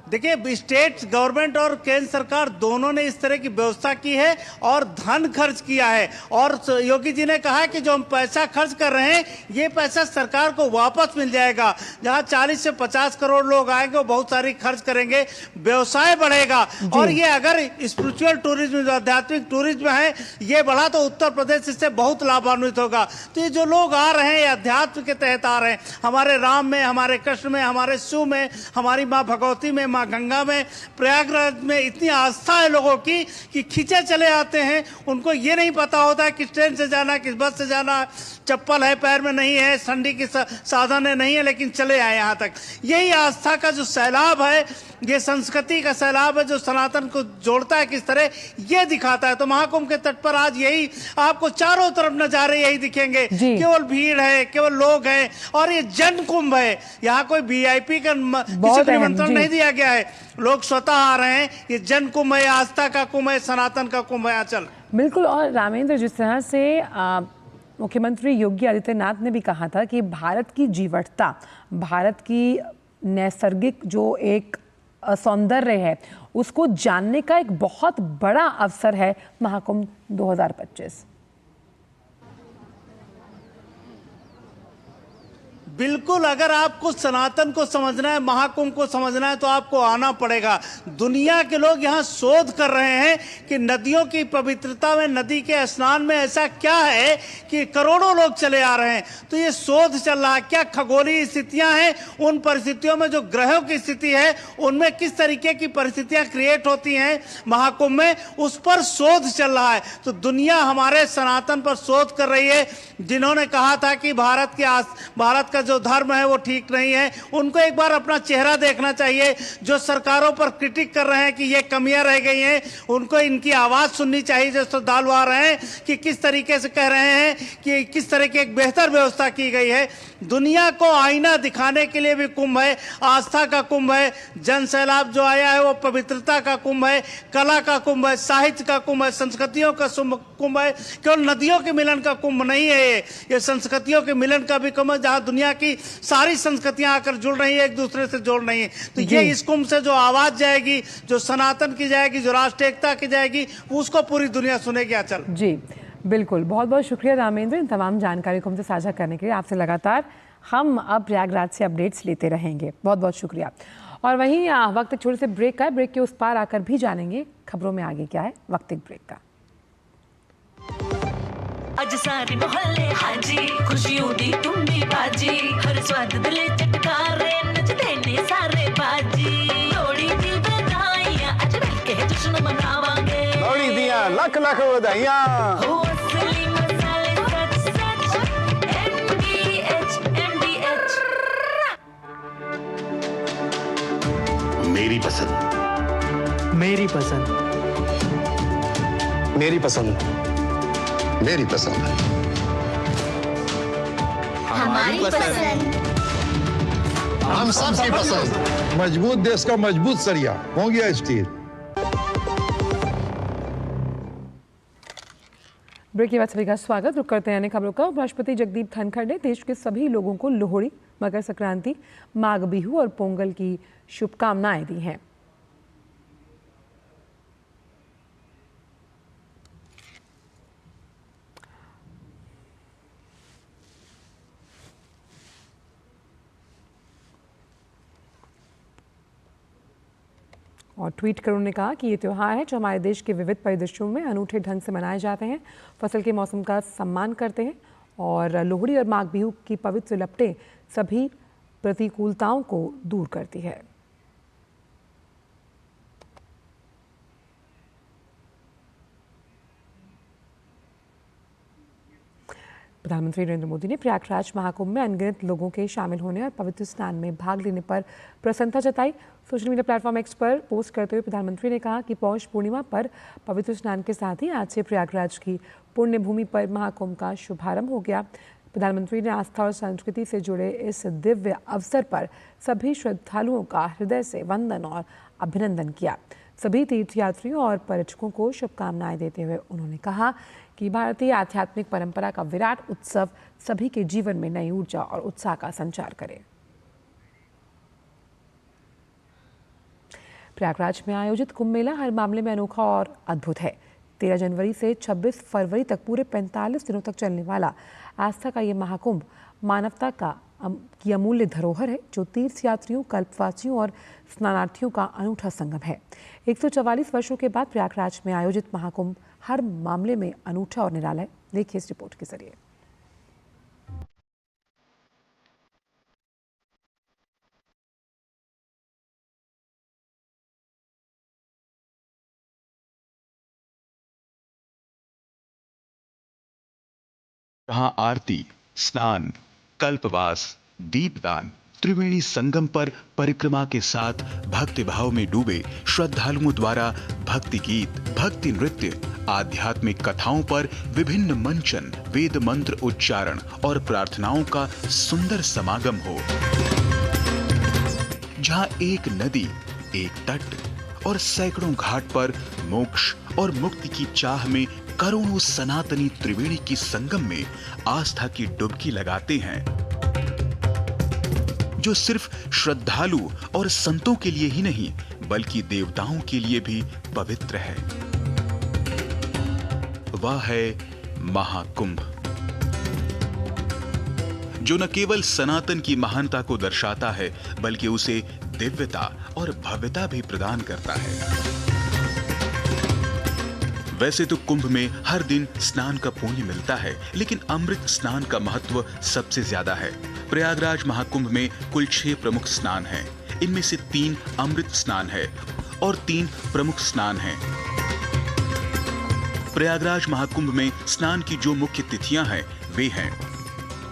देखिए, स्टेट गवर्नमेंट और केंद्र सरकार दोनों ने इस तरह की व्यवस्था की है और धन खर्च किया है। और योगी जी ने कहा कि जो हम पैसा खर्च कर रहे हैं ये पैसा सरकार को वापस मिल जाएगा। जहां 40 से 50 करोड़ लोग आएंगे वो बहुत सारी खर्च करेंगे, व्यवसाय बढ़ेगा। और ये अगर स्पिरिचुअल टूरिज्म, जो आध्यात्मिक टूरिज्म है, ये बढ़ा तो उत्तर प्रदेश इससे बहुत लाभान्वित होगा। तो ये जो लोग आ रहे हैं ये अध्यात्म के तहत आ रहे हैं, हमारे राम में, हमारे कृष्ण में, हमारे शिव में, हमारी माँ भगवती में, माँ गंगा में, प्रयागराज में इतनी आस्था है लोगों की कि खींचे चले आते हैं। उनको ये नहीं पता होता है किस ट्रेन से जाना, किस बस से जाना, चप्पल है पैर में नहीं है, ठंडी की साधन है नहीं है, लेकिन चले आए यहाँ तक। यही आस्था का जो सैलाब है, ये संस्कृति का सैलाब है जो सनातन को जोड़ता है किस तरह, ये दिखाता है। तो महाकुंभ के तट पर आज यही आपको चारों तरफ नजारे यही दिखेंगे, केवल भीड़ है, केवल लोग हैं। और ये जन कुंभ है, यहाँ कोई वीआईपी का किसी को निमंत्रण नहीं दिया गया है, लोग स्वतः आ रहे हैं। ये जन कुंभ है, आस्था का कुंभ है, सनातन का कुंभ है। आंचल बिल्कुल। और रामेंद्र, जिस तरह से मुख्यमंत्री योगी आदित्यनाथ ने भी कहा था कि भारत की जीवटता, भारत की नैसर्गिक जो एक सौंदर्य है, उसको जानने का एक बहुत बड़ा अवसर है महाकुंभ 2025। बिल्कुल, अगर आपको सनातन को समझना है, महाकुंभ को समझना है, तो आपको आना पड़ेगा। दुनिया के लोग यहाँ शोध कर रहे हैं कि नदियों की पवित्रता में, नदी के स्नान में ऐसा क्या है कि करोड़ों लोग चले आ रहे हैं। तो ये शोध चल रहा है। क्या खगोलीय स्थितियां हैं, उन परिस्थितियों में जो ग्रहों की स्थिति है उनमें किस तरीके की परिस्थितियां क्रिएट होती हैं महाकुंभ में, उस पर शोध चल रहा है। तो दुनिया हमारे सनातन पर शोध कर रही है। जिन्होंने कहा था कि भारत का जो धर्म है वो ठीक नहीं है, उनको एक बार अपना चेहरा देखना चाहिए। जो सरकारों पर क्रिटिक कर रहे हैं कि ये कमियां रह गई हैं, उनको इनकी आवाज सुननी चाहिए। जो श्रद्धालु आ रहे हैं कि किस तरीके से कह रहे हैं कि किस तरह की एक बेहतर व्यवस्था की गई है। दुनिया को आईना दिखाने के लिए भी कुंभ है, आस्था का कुंभ है। जन सैलाब जो आया है वो पवित्रता का कुंभ है, कला का कुंभ है, साहित्य का कुंभ है, संस्कृतियों का कुंभ है। केवल नदियों के मिलन का कुंभ नहीं है ये संस्कृतियों के मिलन का भी कुंभ है, जहां दुनिया की सारी संस्कृतियां आकर जुड़ रही है, एक दूसरे से जोड़ रही है। तो ये इस कुंभ से जो आवाज जाएगी, जो सनातन की जाएगी, जो राष्ट्रीय एकता की जाएगी, उसको पूरी दुनिया सुनेगी। आंचल जी बिल्कुल, बहुत बहुत शुक्रिया रामेंद्र, इन तमाम जानकारी को हमसे साझा करने के लिए। आपसे लगातार हम अब प्रयागराज से अपडेट्स लेते रहेंगे। बहुत बहुत शुक्रिया। और वहीं वक्त एक छोटे से ब्रेक का है, ब्रेक के उस पार आकर भी जानेंगे खबरों में आगे क्या है। वक्त एक ब्रेक का। अज सारे मोहल्ले हाजी, खुशियों दी तुम्बी बाजी, हर स्वाद दिले चटकारे, नचदे ने सारे बाजी। लोड़ी दी बधाइयां, अज मिलके जश्न मनावांगे। लोड़ी दियां लख लख बधाइयां। हो असली मसाले सच सच, MDH मेरी पसंद, मेरी पसंद, मेरी पसंद, मेरी पसंद, हमारी पसंद, हम सबकी पसंद। मजबूत देश का मजबूत सरिया मोंगिया स्टील। ब्रेक के बाद सभी का स्वागत। रुक करते हैं अन्य खबरों का। उपराष्ट्रपति जगदीप धनखड़ ने देश के सभी लोगों को लोहड़ी, मकर संक्रांति, माघ बिहू और पोंगल की शुभकामनाएं दी हैं। और ट्वीट कर उन्होंने कहा कि ये त्यौहार है जो हमारे देश के विविध परिदृश्यों में अनूठे ढंग से मनाए जाते हैं, फसल के मौसम का सम्मान करते हैं और लोहड़ी और माघ बिहू की पवित्र लपटें सभी प्रतिकूलताओं को दूर करती है। प्रधानमंत्री नरेंद्र मोदी ने प्रयागराज महाकुंभ में अनगिनत लोगों के शामिल होने और पवित्र स्नान में भाग लेने पर प्रसन्नता जताई। सोशल मीडिया प्लेटफॉर्म एक्स पर पोस्ट करते हुए प्रधानमंत्री ने कहा कि पौष पूर्णिमा पर पवित्र स्नान के साथ ही आज से प्रयागराज की पुण्य भूमि पर महाकुंभ का शुभारंभ हो गया। प्रधानमंत्री ने आस्था और संस्कृति से जुड़े इस दिव्य अवसर पर सभी श्रद्धालुओं का हृदय से वंदन और अभिनंदन किया। सभी तीर्थयात्रियों और पर्यटकों को शुभकामनाएं देते हुए उन्होंने कहा कि भारतीय आध्यात्मिक परंपरा का विराट उत्सव सभी के जीवन में नई ऊर्जा और उत्साह का संचार करे। प्रयागराज में आयोजित कुंभ मेला हर मामले में अनोखा और अद्भुत है। 13 जनवरी से 26 फरवरी तक पूरे 45 दिनों तक चलने वाला आस्था का ये महाकुंभ मानवता की अमूल्य धरोहर है, जो तीर्थयात्रियों, कल्पवासियों और स्नानार्थियों का अनूठा संगम है। 144 वर्षों के बाद प्रयागराज में आयोजित महाकुंभ हर मामले में अनूठा और निराला है। देखिए इस रिपोर्ट के जरिए। जहाँ आरती, स्नान, कल्पवास, दीपदान, त्रिवेणी संगम पर परिक्रमा के साथ भक्ति भाव में डूबे श्रद्धालुओं द्वारा भक्ति गीत, भक्ति नृत्य, आध्यात्मिक कथाओं पर विभिन्न मंचन, वेद मंत्र उच्चारण और प्रार्थनाओं का सुंदर समागम हो। जहां एक नदी, एक तट और सैकड़ों घाट पर मोक्ष और मुक्ति की चाह में करोड़ों सनातनी त्रिवेणी की संगम में आस्था की डुबकी लगाते हैं, जो सिर्फ श्रद्धालु और संतों के लिए ही नहीं बल्कि देवताओं के लिए भी पवित्र है। वह है महाकुंभ, जो न केवल सनातन की महानता को दर्शाता है बल्कि उसे दिव्यता और भव्यता भी प्रदान करता है। वैसे तो कुंभ में हर दिन स्नान का पुण्य मिलता है, लेकिन अमृत स्नान का महत्व सबसे ज्यादा है। प्रयागराज महाकुंभ में कुल 6 प्रमुख स्नान हैं। इनमें से 3 अमृत स्नान है और 3 प्रमुख स्नान हैं। प्रयागराज महाकुंभ में स्नान की जो मुख्य तिथियां हैं वे हैं: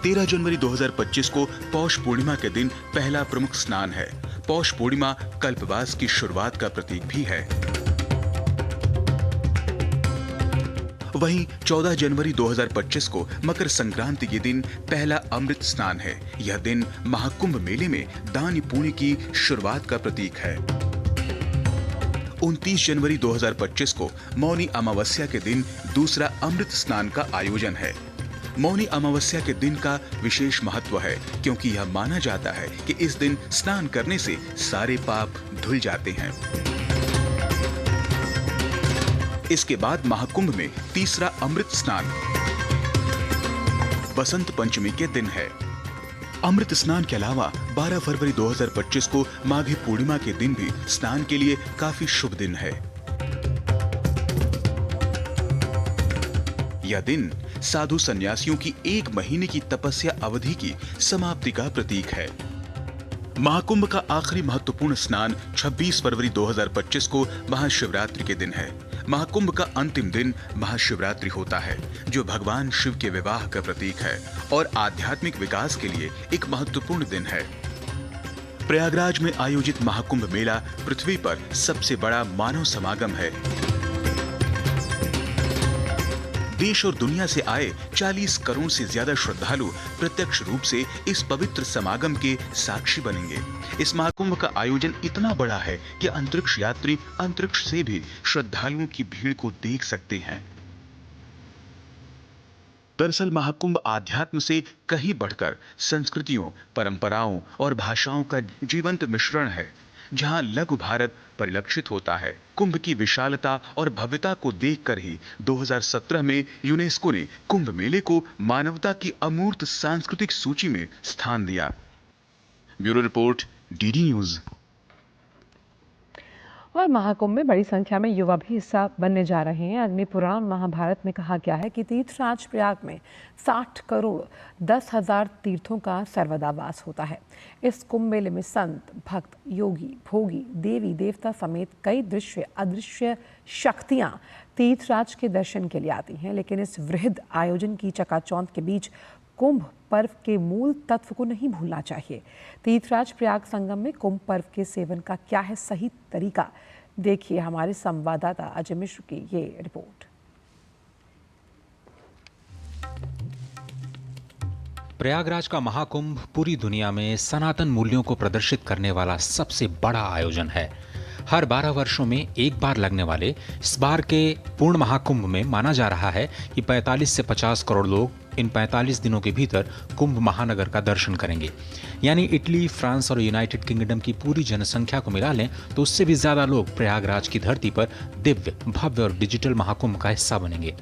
13 जनवरी 2025 को पौष पूर्णिमा के दिन पहला प्रमुख स्नान है। पौष पूर्णिमा कल्पवास की शुरुआत का प्रतीक भी है। वहीं 14 जनवरी 2025 को मकर संक्रांति के दिन पहला अमृत स्नान है। यह दिन महाकुंभ मेले में दान पुण्य की शुरुआत का प्रतीक है। 29 जनवरी 2025 को मौनी अमावस्या के दिन दूसरा अमृत स्नान का आयोजन है। मौनी अमावस्या के दिन का विशेष महत्व है, क्योंकि यह माना जाता है कि इस दिन स्नान करने से सारे पाप धुल जाते हैं। इसके बाद महाकुंभ में तीसरा अमृत स्नान बसंत पंचमी के दिन है। अमृत स्नान के अलावा 12 फरवरी 2025 को माघी पूर्णिमा के दिन भी स्नान के लिए काफी शुभ दिन है। यह दिन साधु सन्यासियों की 1 महीने की तपस्या अवधि की समाप्ति का प्रतीक है। महाकुंभ का आखिरी महत्वपूर्ण स्नान 26 फरवरी 2025 को महाशिवरात्रि के दिन है। महाकुंभ का अंतिम दिन महाशिवरात्रि होता है, जो भगवान शिव के विवाह का प्रतीक है और आध्यात्मिक विकास के लिए एक महत्वपूर्ण दिन है। प्रयागराज में आयोजित महाकुंभ मेला पृथ्वी पर सबसे बड़ा मानव समागम है। देश और दुनिया से आए 40 करोड़ से ज्यादा श्रद्धालु प्रत्यक्ष रूप से इस पवित्र समागम के साक्षी बनेंगे। इस महाकुंभ का आयोजन इतना बड़ा है कि अंतरिक्ष यात्री अंतरिक्ष से भी श्रद्धालुओं की भीड़ को देख सकते हैं। दरअसल महाकुंभ आध्यात्म से कहीं बढ़कर संस्कृतियों, परंपराओं और भाषाओं का जीवंत मिश्रण है, जहां लघु भारत परिलक्षित होता है। कुंभ की विशालता और भव्यता को देखकर ही 2017 में यूनेस्को ने कुंभ मेले को मानवता की अमूर्त सांस्कृतिक सूची में स्थान दिया। Bureau report, DD news. और महाकुंभ में बड़ी संख्या में युवा भी हिस्सा बनने जा रहे हैं। अग्नि पुराण महाभारत में कहा गया है कि तीर्थराज प्रयाग में 60 करोड़ 10,000 तीर्थों का सर्वदा वास होता है। इस कुंभ मेले में संत, भक्त, योगी, भोगी, देवी देवता समेत कई दृश्य अदृश्य शक्तियां तीर्थराज के दर्शन के लिए आती हैं। लेकिन इस वृहद आयोजन की चकाचौंध के बीच कुंभ पर्व के मूल तत्व को नहीं भूलना चाहिए। तीर्थराज प्रयाग संगम में कुंभ पर्व के सेवन का क्या है सही तरीका, देखिए हमारे संवाददाता अजय मिश्र की ये रिपोर्ट। प्रयागराज का महाकुंभ पूरी दुनिया में सनातन मूल्यों को प्रदर्शित करने वाला सबसे बड़ा आयोजन है। हर 12 वर्षों में एक बार लगने वाले इस बार के पूर्ण महाकुंभ में माना जा रहा है कि 45 से 50 करोड़ लोग इन 45 दिनों के भीतर कुंभ महानगर का दर्शन करेंगे। यानी इटली, फ्रांस और यूनाइटेड किंगडम की पूरी जनसंख्या को मिला लें तो उससे भी ज्यादा लोग प्रयागराज की धरती पर दिव्य, भव्य और डिजिटल महाकुंभ का हिस्सा बनेंगे।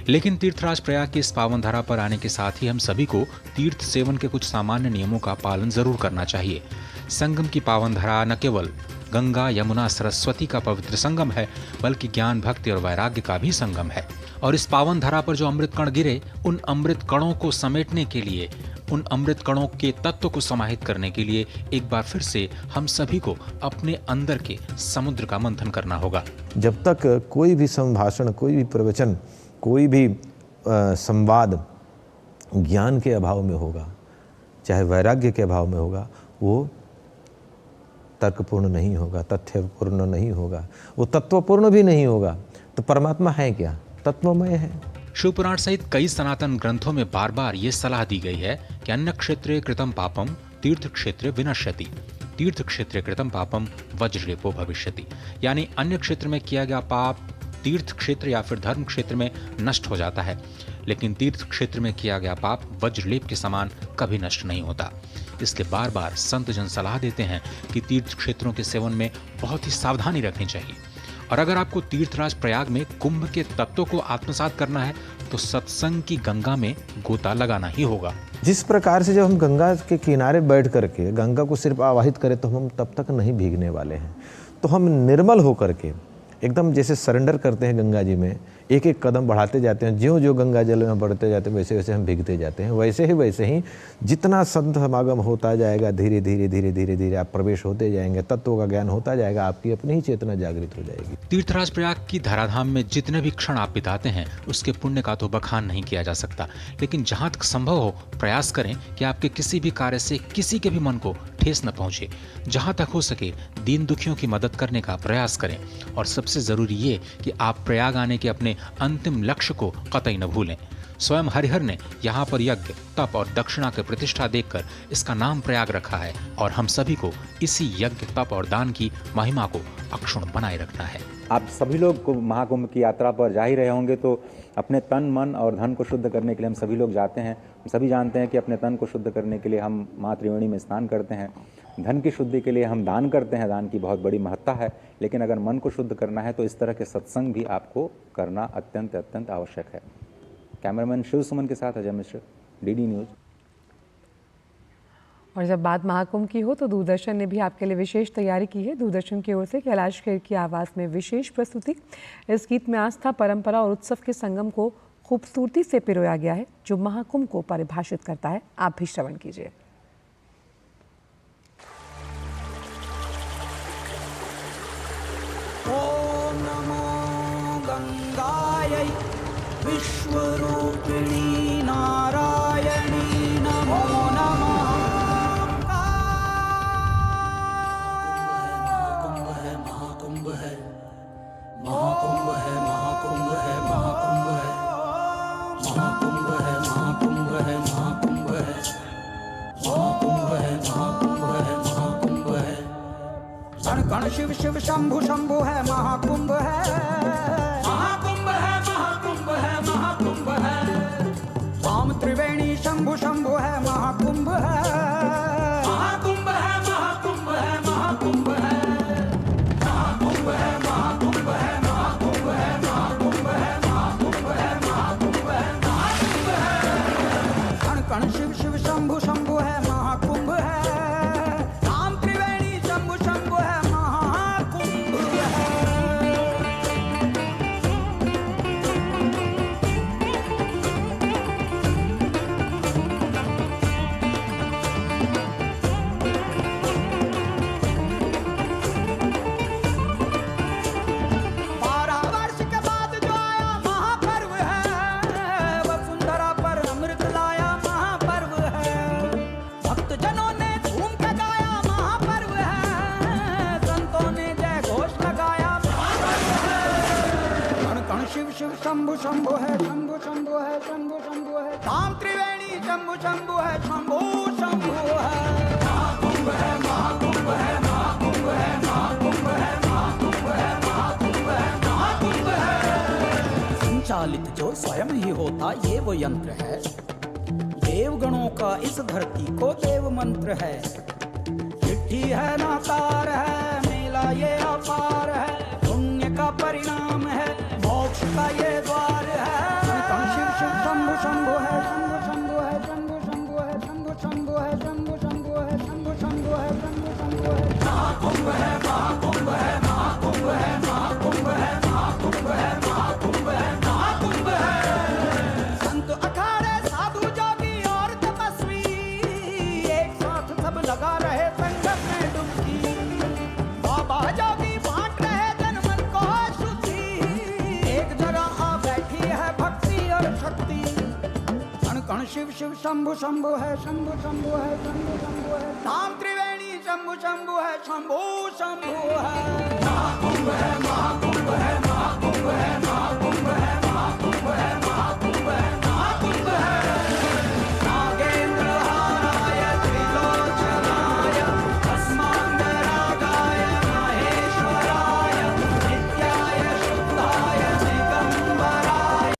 लेकिन तीर्थराज प्रयाग की इस पावन धरा पर आने के साथ ही हम सभी को तीर्थ सेवन के कुछ सामान्य नियमों का पालन जरूर करना चाहिए। संगम की पावन धरा न केवल गंगा, यमुना, सरस्वती का पवित्र संगम है, बल्कि ज्ञान, भक्ति और वैराग्य का भी संगम है। और इस पावन धरा पर जो अमृत कण गिरे, उन अमृत कणों को समेटने के लिए, उन अमृत कणों के तत्व को समाहित करने के लिए एक बार फिर से हम सभी को अपने अंदर के समुद्र का मंथन करना होगा। जब तक कोई भी संभाषण, कोई भी प्रवचन, कोई भी संवाद ज्ञान के अभाव में होगा, चाहे वैराग्य के अभाव में होगा, वो तर्कपूर्ण नहीं होगा, तथ्यपूर्ण नहीं होगा, वो तत्वपूर्ण भी नहीं होगा। तो परमात्मा है क्या? तत्वमय है। शिवपुराण सहित कई सनातन ग्रंथों में बार बार ये सलाह दी गई है कि अन्य क्षेत्रे कृतं पापम तीर्थ क्षेत्रे विनश्यति, तीर्थ क्षेत्रे कृतं पापम वज्रलेपो भविष्यति। यानी अन्य क्षेत्र में किया गया पाप तीर्थ क्षेत्र या फिर धर्म क्षेत्र में नष्ट हो जाता है, लेकिन तीर्थ क्षेत्र में किया गया पाप वज्रलेप के समान कभी नष्ट नहीं होता। इसलिए बार बार संत जन सलाह देते हैं कि तीर्थ क्षेत्रों के सेवन में बहुत ही सावधानी रखनी चाहिए। और अगर आपको तीर्थराज प्रयाग में कुंभ के तत्वों को आत्मसात करना है तो सत्संग की गंगा में गोता लगाना ही होगा। जिस प्रकार से जब हम गंगा के किनारे बैठ करके गंगा को सिर्फ आवाहित करें तो हम तब तक नहीं भीगने वाले हैं। तो हम निर्मल होकर के एकदम जैसे सरेंडर करते हैं गंगा जी में, एक एक कदम बढ़ाते जाते हैं, ज्यों ज्यों गंगा जल में बढ़ते जाते हैं वैसे वैसे हम भीगते जाते हैं। वैसे ही जितना संत समागम होता जाएगा, धीरे धीरे आप प्रवेश होते जाएंगे, तत्वों का ज्ञान होता जाएगा, आपकी अपनी ही चेतना जागृत हो जाएगी। तीर्थराज प्रयाग की धराधाम में जितने भी क्षण आप बिताते हैं उसके पुण्य का तो बखान नहीं किया जा सकता, लेकिन जहाँ तक संभव हो प्रयास करें कि आपके किसी भी कार्य से किसी के भी मन को ठेस न पहुंचे। जहाँ तक हो सके दीन दुखियों की मदद करने का प्रयास करें। और सबसे जरूरी ये कि आप प्रयाग आने के अपने अंतिम लक्ष्य को कतई न भूलें। स्वयं हरिहर ने यहाँ पर यज्ञ, तप और दक्षिणा की प्रतिष्ठा देखकर इसका नाम प्रयाग रखा है और हम सभी को इसी यज्ञ, तप और दान की महिमा को अक्षुण्ण बनाए रखना है। आप सभी लोग महाकुंभ की यात्रा पर जा ही रहे होंगे, तो अपने तन, मन और धन को शुद्ध करने के लिए हम सभी लोग जाते हैं। हम सभी जानते हैं कि अपने तन को शुद्ध करने के लिए हम माँ त्रिवेणी में स्नान करते हैं, धन की शुद्धि के लिए हम दान करते हैं, दान की बहुत बड़ी महत्ता है। लेकिन अगर मन को शुद्ध करना है तो इस तरह के सत्संग भी आपको करना अत्यंत आवश्यक है। कैमरामैन शिव सुमन के साथ अजय मिश्र, डीडी न्यूज। और जब बात महाकुंभ की हो तो दूरदर्शन ने भी आपके लिए विशेष तैयारी की है। दूरदर्शन की ओर से कैलाश खेर की आवाज़ में विशेष प्रस्तुति। इस गीत में आस्था, परंपरा और उत्सव के संगम को खूबसूरती से पिरोया गया है, जो महाकुंभ को परिभाषित करता है। आप भी श्रवण कीजिए। ओम नमो गंगायै विश्वरूपिणी नारायणी नमो नमः। महाकुंभ है, महाकुंभ है, महाकुंभ है, महाकुंभ है, महाकुंभ है, महाकुंभ है, महाकुंभ है, महाकुंभ है, महाकुंभ है, महाकुंभ है, महाकुंभ है। कण कण शिव शिव शंभु शंभु है, महाकुंभ है, महाकुंभ है, महाकुंभ है, महाकुंभ है। राम त्रिवेणी शंभु शंभु है, महाकुंभ है, महाकुंभ है, महाकुंभ है, महाकुंभ है, महाकुंभ है, महाकुंभ है, महाकुंभ है, महाकुंभ है, महाकुंभ है, महाकुंभ है, महाकुंभ है। कण कण शिव शिव शंभु शंभु है, महाकुंभ है। राम त्रिवेणी शंभु शंभु है, महाकुंभ है। धाम त्रिवेणी शंभु शंभु है, शंभु शंभु है। महाकुंभ है, महाकुंभ है, महाकुंभ है, महाकुंभ है, महाकुंभ है, महाकुंभ है, महाकुंभ है। संचालित जो स्वयं ही होता ये वो यंत्र है, देवगणों का इस धरती को देव मंत्र है। चिट्ठी है ना तार है, मेला ये अपार है, पुण्य का परिणाम है, मोक्ष का ये द्वार है। शिव शिव शंभु शंभु है, शंभु शंभु है, शंभु शंभु है, शंभु शंभु है, शंभु शंभु है, शंभु शंभु है, शंभु शंभु है। महाकुंभ है, महाकुंभ है, महाकुंभ है, महाकुंभ है, महाकुंभ है, महाकुंभ है, महाकुंभ है। संत अखाड़े साधु जोगी और तपस्वी एक साथ सब लगा रहे संगम में डुबकी। बाबा जोगी बांट रहे जन मन को शुद्धि, एक जगह आ बैठी है भक्ति और शक्ति। कण कण शिव शिव शंभु शंभु है, शंभु शंभु है, शंभु शंभु है। धाम त्रिवेणी शंभु शंभु है, शंभु शंभु है। महाकुंभ है, महाकुंभ है, महाकुंभ है, महाकुंभ है, महाकुंभ है, महाकुंभ है, महाकुंभ है। नागेंद्र हाराय त्रिलोचनाय भस्मांगरागाय महेश्वराय नित्याय शुद्धाय दिगंबराय।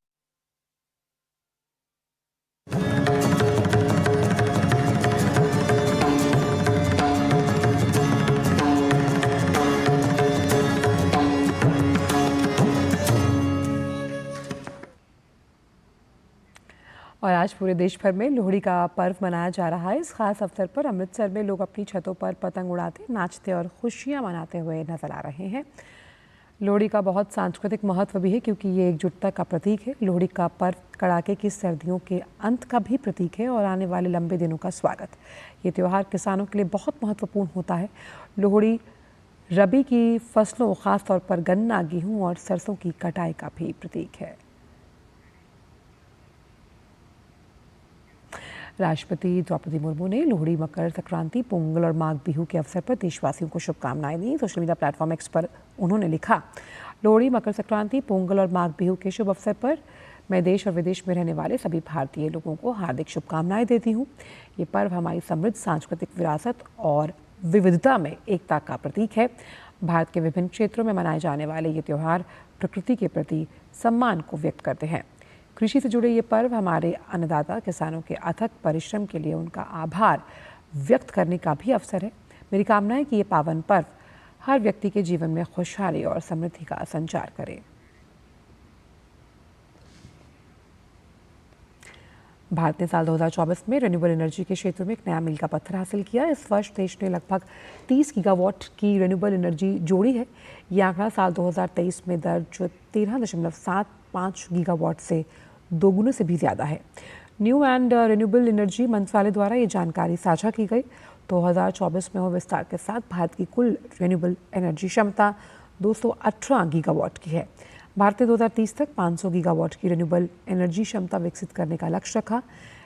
और आज पूरे देश भर में लोहड़ी का पर्व मनाया जा रहा है। इस खास अवसर पर अमृतसर में लोग अपनी छतों पर पतंग उड़ाते, नाचते और खुशियां मनाते हुए नजर आ रहे हैं। लोहड़ी का बहुत सांस्कृतिक महत्व भी है क्योंकि ये एकजुटता का प्रतीक है। लोहड़ी का पर्व कड़ाके की सर्दियों के अंत का भी प्रतीक है और आने वाले लंबे दिनों का स्वागत। ये त्यौहार किसानों के लिए बहुत महत्वपूर्ण होता है। लोहड़ी रबी की फसलों, खासतौर पर गन्ना, गेहूँ और सरसों की कटाई का भी प्रतीक है। राष्ट्रपति द्रौपदी मुर्मू ने लोहड़ी, मकर संक्रांति, पोंगल और माघ बिहू के अवसर पर देशवासियों को शुभकामनाएं दी। सोशल मीडिया प्लेटफॉर्म एक्स पर उन्होंने लिखा, लोहड़ी, मकर संक्रांति, पोंगल और माघ बिहू के शुभ अवसर पर मैं देश और विदेश में रहने वाले सभी भारतीय लोगों को हार्दिक शुभकामनाएं देती हूँ। ये पर्व हमारी समृद्ध सांस्कृतिक विरासत और विविधता में एकता का प्रतीक है। भारत के विभिन्न क्षेत्रों में मनाए जाने वाले ये त्यौहार प्रकृति के प्रति सम्मान को व्यक्त करते हैं। कृषि से जुड़े ये पर्व हमारे अन्नदाता किसानों के अथक परिश्रम के लिए उनका आभार व्यक्त करने का भी अवसर है। मेरी कामना है कि ये पावन पर्व हर व्यक्ति के जीवन में खुशहाली और समृद्धि का संचार करे। भारत ने साल 2024 में रिन्यूएबल एनर्जी के क्षेत्र में एक नया मील का पत्थर हासिल किया। इस वर्ष देश ने लगभग 30 गीगावाट की रिन्यूएबल एनर्जी जोड़ी है। ये आंकड़ा साल 2023 में दर्ज 13.75 गीगावाट से दोगुने से भी ज़्यादा है। न्यू एंड रिन्यूएबल एनर्जी मंत्रालय द्वारा ये जानकारी साझा की गई। 2024 में हुए विस्तार के साथ भारत की कुल रिन्यूएबल एनर्जी क्षमता 218 गीगावाट की है। भारत ने 2030 तक 500 गीगावाट की रिन्यूएबल एनर्जी क्षमता विकसित करने का लक्ष्य रखा।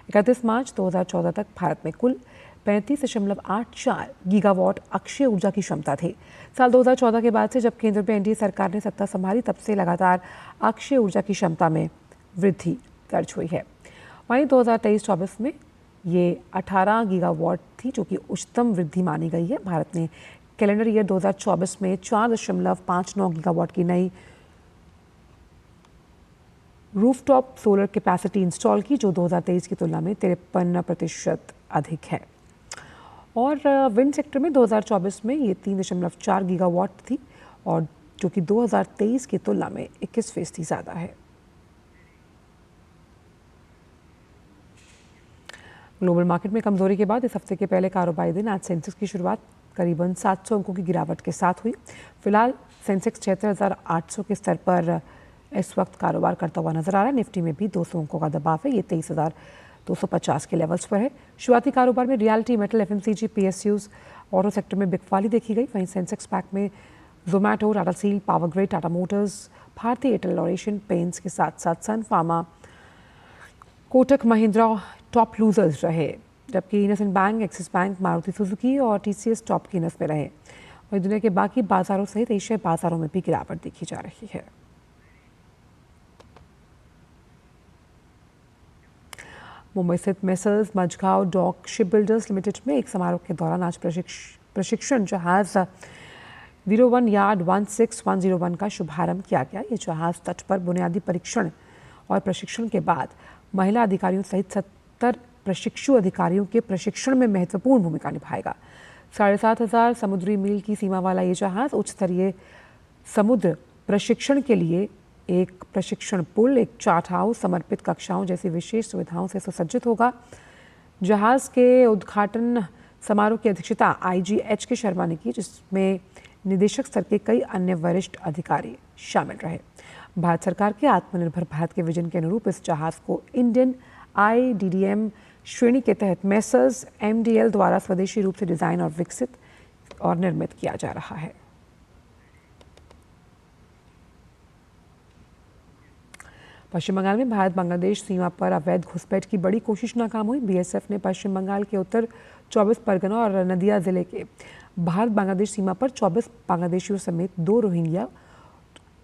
31 मार्च 2014 तक भारत में कुल 35.84 गीगावाट अक्षय ऊर्जा की क्षमता थी। साल 2014 के बाद से जब केंद्र में एनडीए सरकार ने सत्ता संभाली, तब से लगातार अक्षय ऊर्जा की क्षमता में वृद्धि दर्ज हुई है। वहीं 2023-24 में ये 18 गीगावाट थी, जो कि उच्चतम वृद्धि मानी गई है। भारत ने कैलेंडर ईयर 2024 में 4.59 गीगावाट की नई रूफटॉप सोलर कैपेसिटी इंस्टॉल की, जो 2023 की तुलना में 53% अधिक है। और विंड सेक्टर में 2024 में ये 3.4 गीगावाट थी, और जो कि 2023 की तुलना में 21% ज़्यादा है। ग्लोबल मार्केट में कमजोरी के बाद इस हफ्ते के पहले कारोबारी दिन आज सेंसेक्स की शुरुआत करीबन 700 अंकों की गिरावट के साथ हुई। फिलहाल सेंसेक्स 76,800 के स्तर पर इस वक्त कारोबार करता हुआ नजर आ रहा है। निफ्टी में भी 200 अंकों का दबाव है, ये 23,250 के लेवल्स पर है। शुरुआती कारोबार में realty, metal, FMCG, PSUs, auto sector में बिकवाली देखी गई। वहीं सेंसेक्स पैक में Zomato, Tata Steel, Power Grid, Tata Motors, Bharti Airtel और एशियन पेंट्स के साथ साथ Sun Pharma, Kotak Mahindra top losers रहे, जबकि IndusInd Bank, Axis Bank, Maruti Suzuki और टीसीएस टॉप गेनर्स में रहे। वहीं दुनिया के बाकी बाजारों सहित एशियाई बाजारों में भी गिरावट देखी जा रही है। मुंबई स्थित messrs Mazagon dock ship builders limited में एक समारोह के दौरान आज प्रशिक्षण जहाज 01 यार्ड 16101 का शुभारंभ किया गया। ये जहाज तट पर बुनियादी परीक्षण और प्रशिक्षण के बाद महिला अधिकारियों सहित 70 प्रशिक्षु अधिकारियों के प्रशिक्षण में महत्वपूर्ण भूमिका निभाएगा। 7,500 समुद्री मील की सीमा वाला ये जहाज उच्च स्तरीय समुद्र प्रशिक्षण के लिए एक प्रशिक्षण पुल, एक चार्ट हाउस, समर्पित कक्षाओं जैसी विशेष सुविधाओं से सुसज्जित होगा। जहाज के उद्घाटन समारोह की अध्यक्षता IG HK शर्मा ने की, जिसमें निदेशक स्तर के कई अन्य वरिष्ठ अधिकारी शामिल रहे। भारत सरकार के आत्मनिर्भर भारत के विजन के अनुरूप इस जहाज को इंडियन IDDM श्रेणी के तहत मेसर्स MDL द्वारा स्वदेशी रूप से डिजाइन और विकसित और निर्मित किया जा रहा है। पश्चिम बंगाल में भारत बांग्लादेश सीमा पर अवैध घुसपैठ की बड़ी कोशिश नाकाम हुई। BSF ने पश्चिम बंगाल के उत्तर 24 परगना और नदिया जिले के भारत बांग्लादेश सीमा पर 24 बांग्लादेशियों समेत 2 रोहिंग्या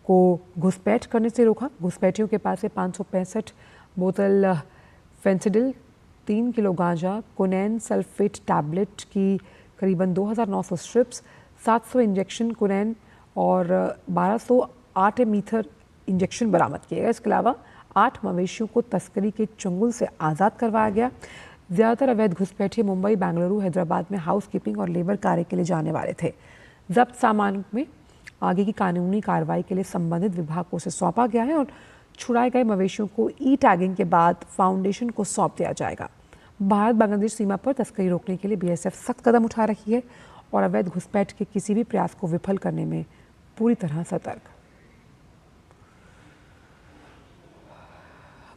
को घुसपैठ करने से रोका। घुसपैठियों के पास से 565 बोतल फेंसिडिल, 3 किलो गांजा, कोनैन सल्फेट टैबलेट की करीबन 2,900 स्ट्रिप्स, 700 इंजेक्शन कोनैन और 1208 मीथर इंजेक्शन बरामद किए गए। इसके अलावा 8 मवेशियों को तस्करी के चंगुल से आज़ाद करवाया गया। ज़्यादातर अवैध घुसपैठिए मुंबई, बेंगलुरु, हैदराबाद में हाउस कीपिंग और लेबर कार्य के लिए जाने वाले थे। जब्त सामान में आगे की कानूनी कार्रवाई के लिए संबंधित विभागों से सौंपा गया है और छुड़ाए गए मवेशियों को टैगिंग के बाद फाउंडेशन को सौंप दिया जाएगा। भारत बांग्लादेश सीमा पर तस्करी रोकने के लिए BSF सख्त कदम उठा रही है और अवैध घुसपैठ के किसी भी प्रयास को विफल करने में पूरी तरह सतर्क।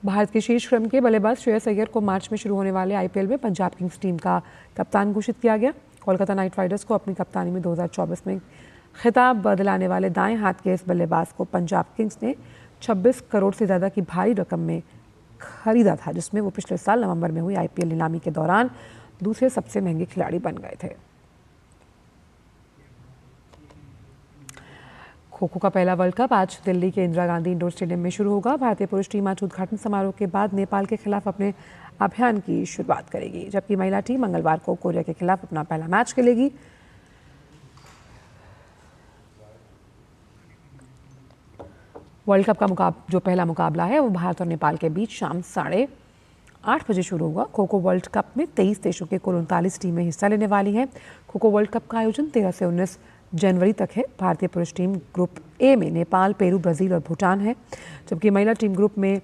भारत के शीर्ष क्रम के बल्लेबाज श्रेयस अय्यर को मार्च में शुरू होने वाले IPL में पंजाब किंग्स टीम का कप्तान घोषित किया गया। कोलकाता नाइट राइडर्स को अपनी कप्तानी में 2024 में खिताब दिलाने वाले दाएं हाथ के इस बल्लेबाज को पंजाब किंग्स ने 26 करोड़ से ज़्यादा की भारी रकम में खरीदा था, जिसमें वो पिछले साल नवंबर में हुई IPL नीलामी के दौरान दूसरे सबसे महंगे खिलाड़ी बन गए थे। खो-खो का पहला वर्ल्ड कप आज दिल्ली के इंदिरा गांधी इंडोर स्टेडियम में शुरू होगा। भारतीय पुरुष टीम आज उद्घाटन समारोह के बाद नेपाल के खिलाफ अपने अभियान की शुरुआत करेगी, जबकि महिला टीम मंगलवार को कोरिया के खिलाफ अपना पहला मैच खेलेगी। वर्ल्ड कप का जो पहला मुकाबला है वो भारत और नेपाल के बीच शाम 8:30 बजे शुरू होगा। खो-खो वर्ल्ड कप में 23 देशों के कुल 39 टीमें हिस्सा लेने वाली हैं। खो-खो वर्ल्ड कप का आयोजन 13 से 19 जनवरी तक है। भारतीय पुरुष टीम ग्रुप ए में नेपाल, पेरू, ब्राजील और भूटान है, जबकि महिला टीम ग्रुप में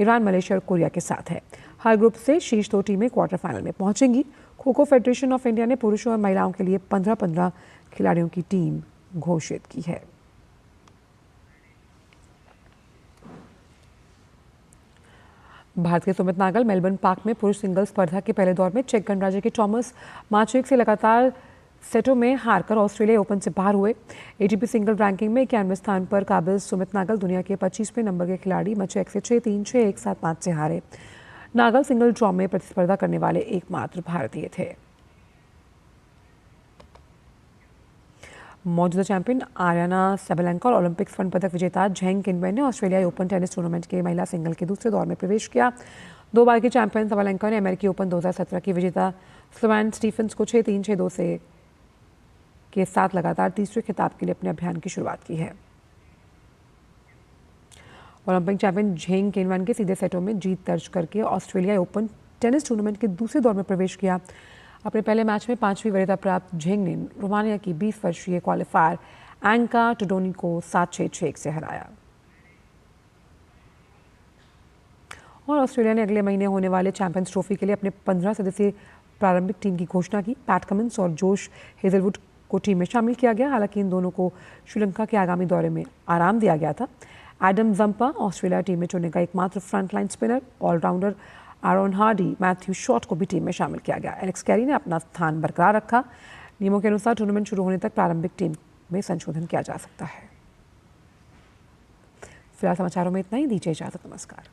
ईरान, मलेशिया और कोरिया के साथ है। हर ग्रुप से शीर्ष 2 टीमें क्वार्टर फाइनल में पहुंचेंगी। खो-खो फेडरेशन ऑफ इंडिया ने पुरुषों और महिलाओं के लिए 15-15 खिलाड़ियों की टीम घोषित की है। भारत के सुमित नागल मेलबर्न पार्क में पुरुष सिंगल्स स्पर्धा के पहले दौर में चेक गणराज्य के टॉमस माचुइक से लगातार सेटों में हारकर ऑस्ट्रेलिया ओपन से बाहर हुए। ATP सिंगल रैंकिंग में 91वें स्थान पर काबिज सुमित नागल दुनिया के 25वें नंबर के खिलाड़ी माचुइक से 6-3, 6-1, 7-5 से हारे। नागल सिंगल ड्रॉ में प्रतिस्पर्धा करने वाले एकमात्र भारतीय थे। मौजूदा चैंपियन आर्याना सेबेलेंका और ओलंपिक स्वर्ण पदक विजेता झेंग किनवेन ने ऑस्ट्रेलियाई ओपन टेनिस टूर्नामेंट के महिला सिंगल के दूसरे दौर में प्रवेश किया। 2 बार की चैंपियन सेबेलेंका ने अमेरिकी ओपन 2017 की विजेता स्लोवेन स्टीफन्स को 6-3, 6-2 से के साथ लगातार तीसरे खिताब के लिए अपने अभियान की शुरुआत की है। ओलंपिक चैंपियन झेंग किनवेन के सीधे सेटों में जीत दर्ज करके ऑस्ट्रेलियाई ओपन टेनिस टूर्नामेंट के दूसरे दौर में प्रवेश किया। अपने पहले मैच में 5वीं वरीयता प्राप्त झेंग ने रोमानिया की 20 वर्षीय क्वालिफायर एंका टोडोनी को 7-6, 6-1 से हराया। और ऑस्ट्रेलिया ने अगले महीने होने वाले चैंपियंस ट्रॉफी के लिए अपने 15 सदस्यीय प्रारंभिक टीम की घोषणा की। पैट कमिंस और जोश हेजलवुड को टीम में शामिल किया गया। हालांकि इन दोनों को श्रीलंका के आगामी दौरे में आराम दिया गया था। एडम जंपा ऑस्ट्रेलिया टीम में चुने गए एकमात्र frontline spinner. Allrounder Aaron Hardie, Matthew Short को भी टीम में शामिल किया गया। एलेक्स कैरी ने अपना स्थान बरकरार रखा। नियमों के अनुसार टूर्नामेंट शुरू होने तक प्रारंभिक टीम में संशोधन किया जा सकता है। फिलहाल समाचारों में इतना ही। दीजिए इजाजत। नमस्कार।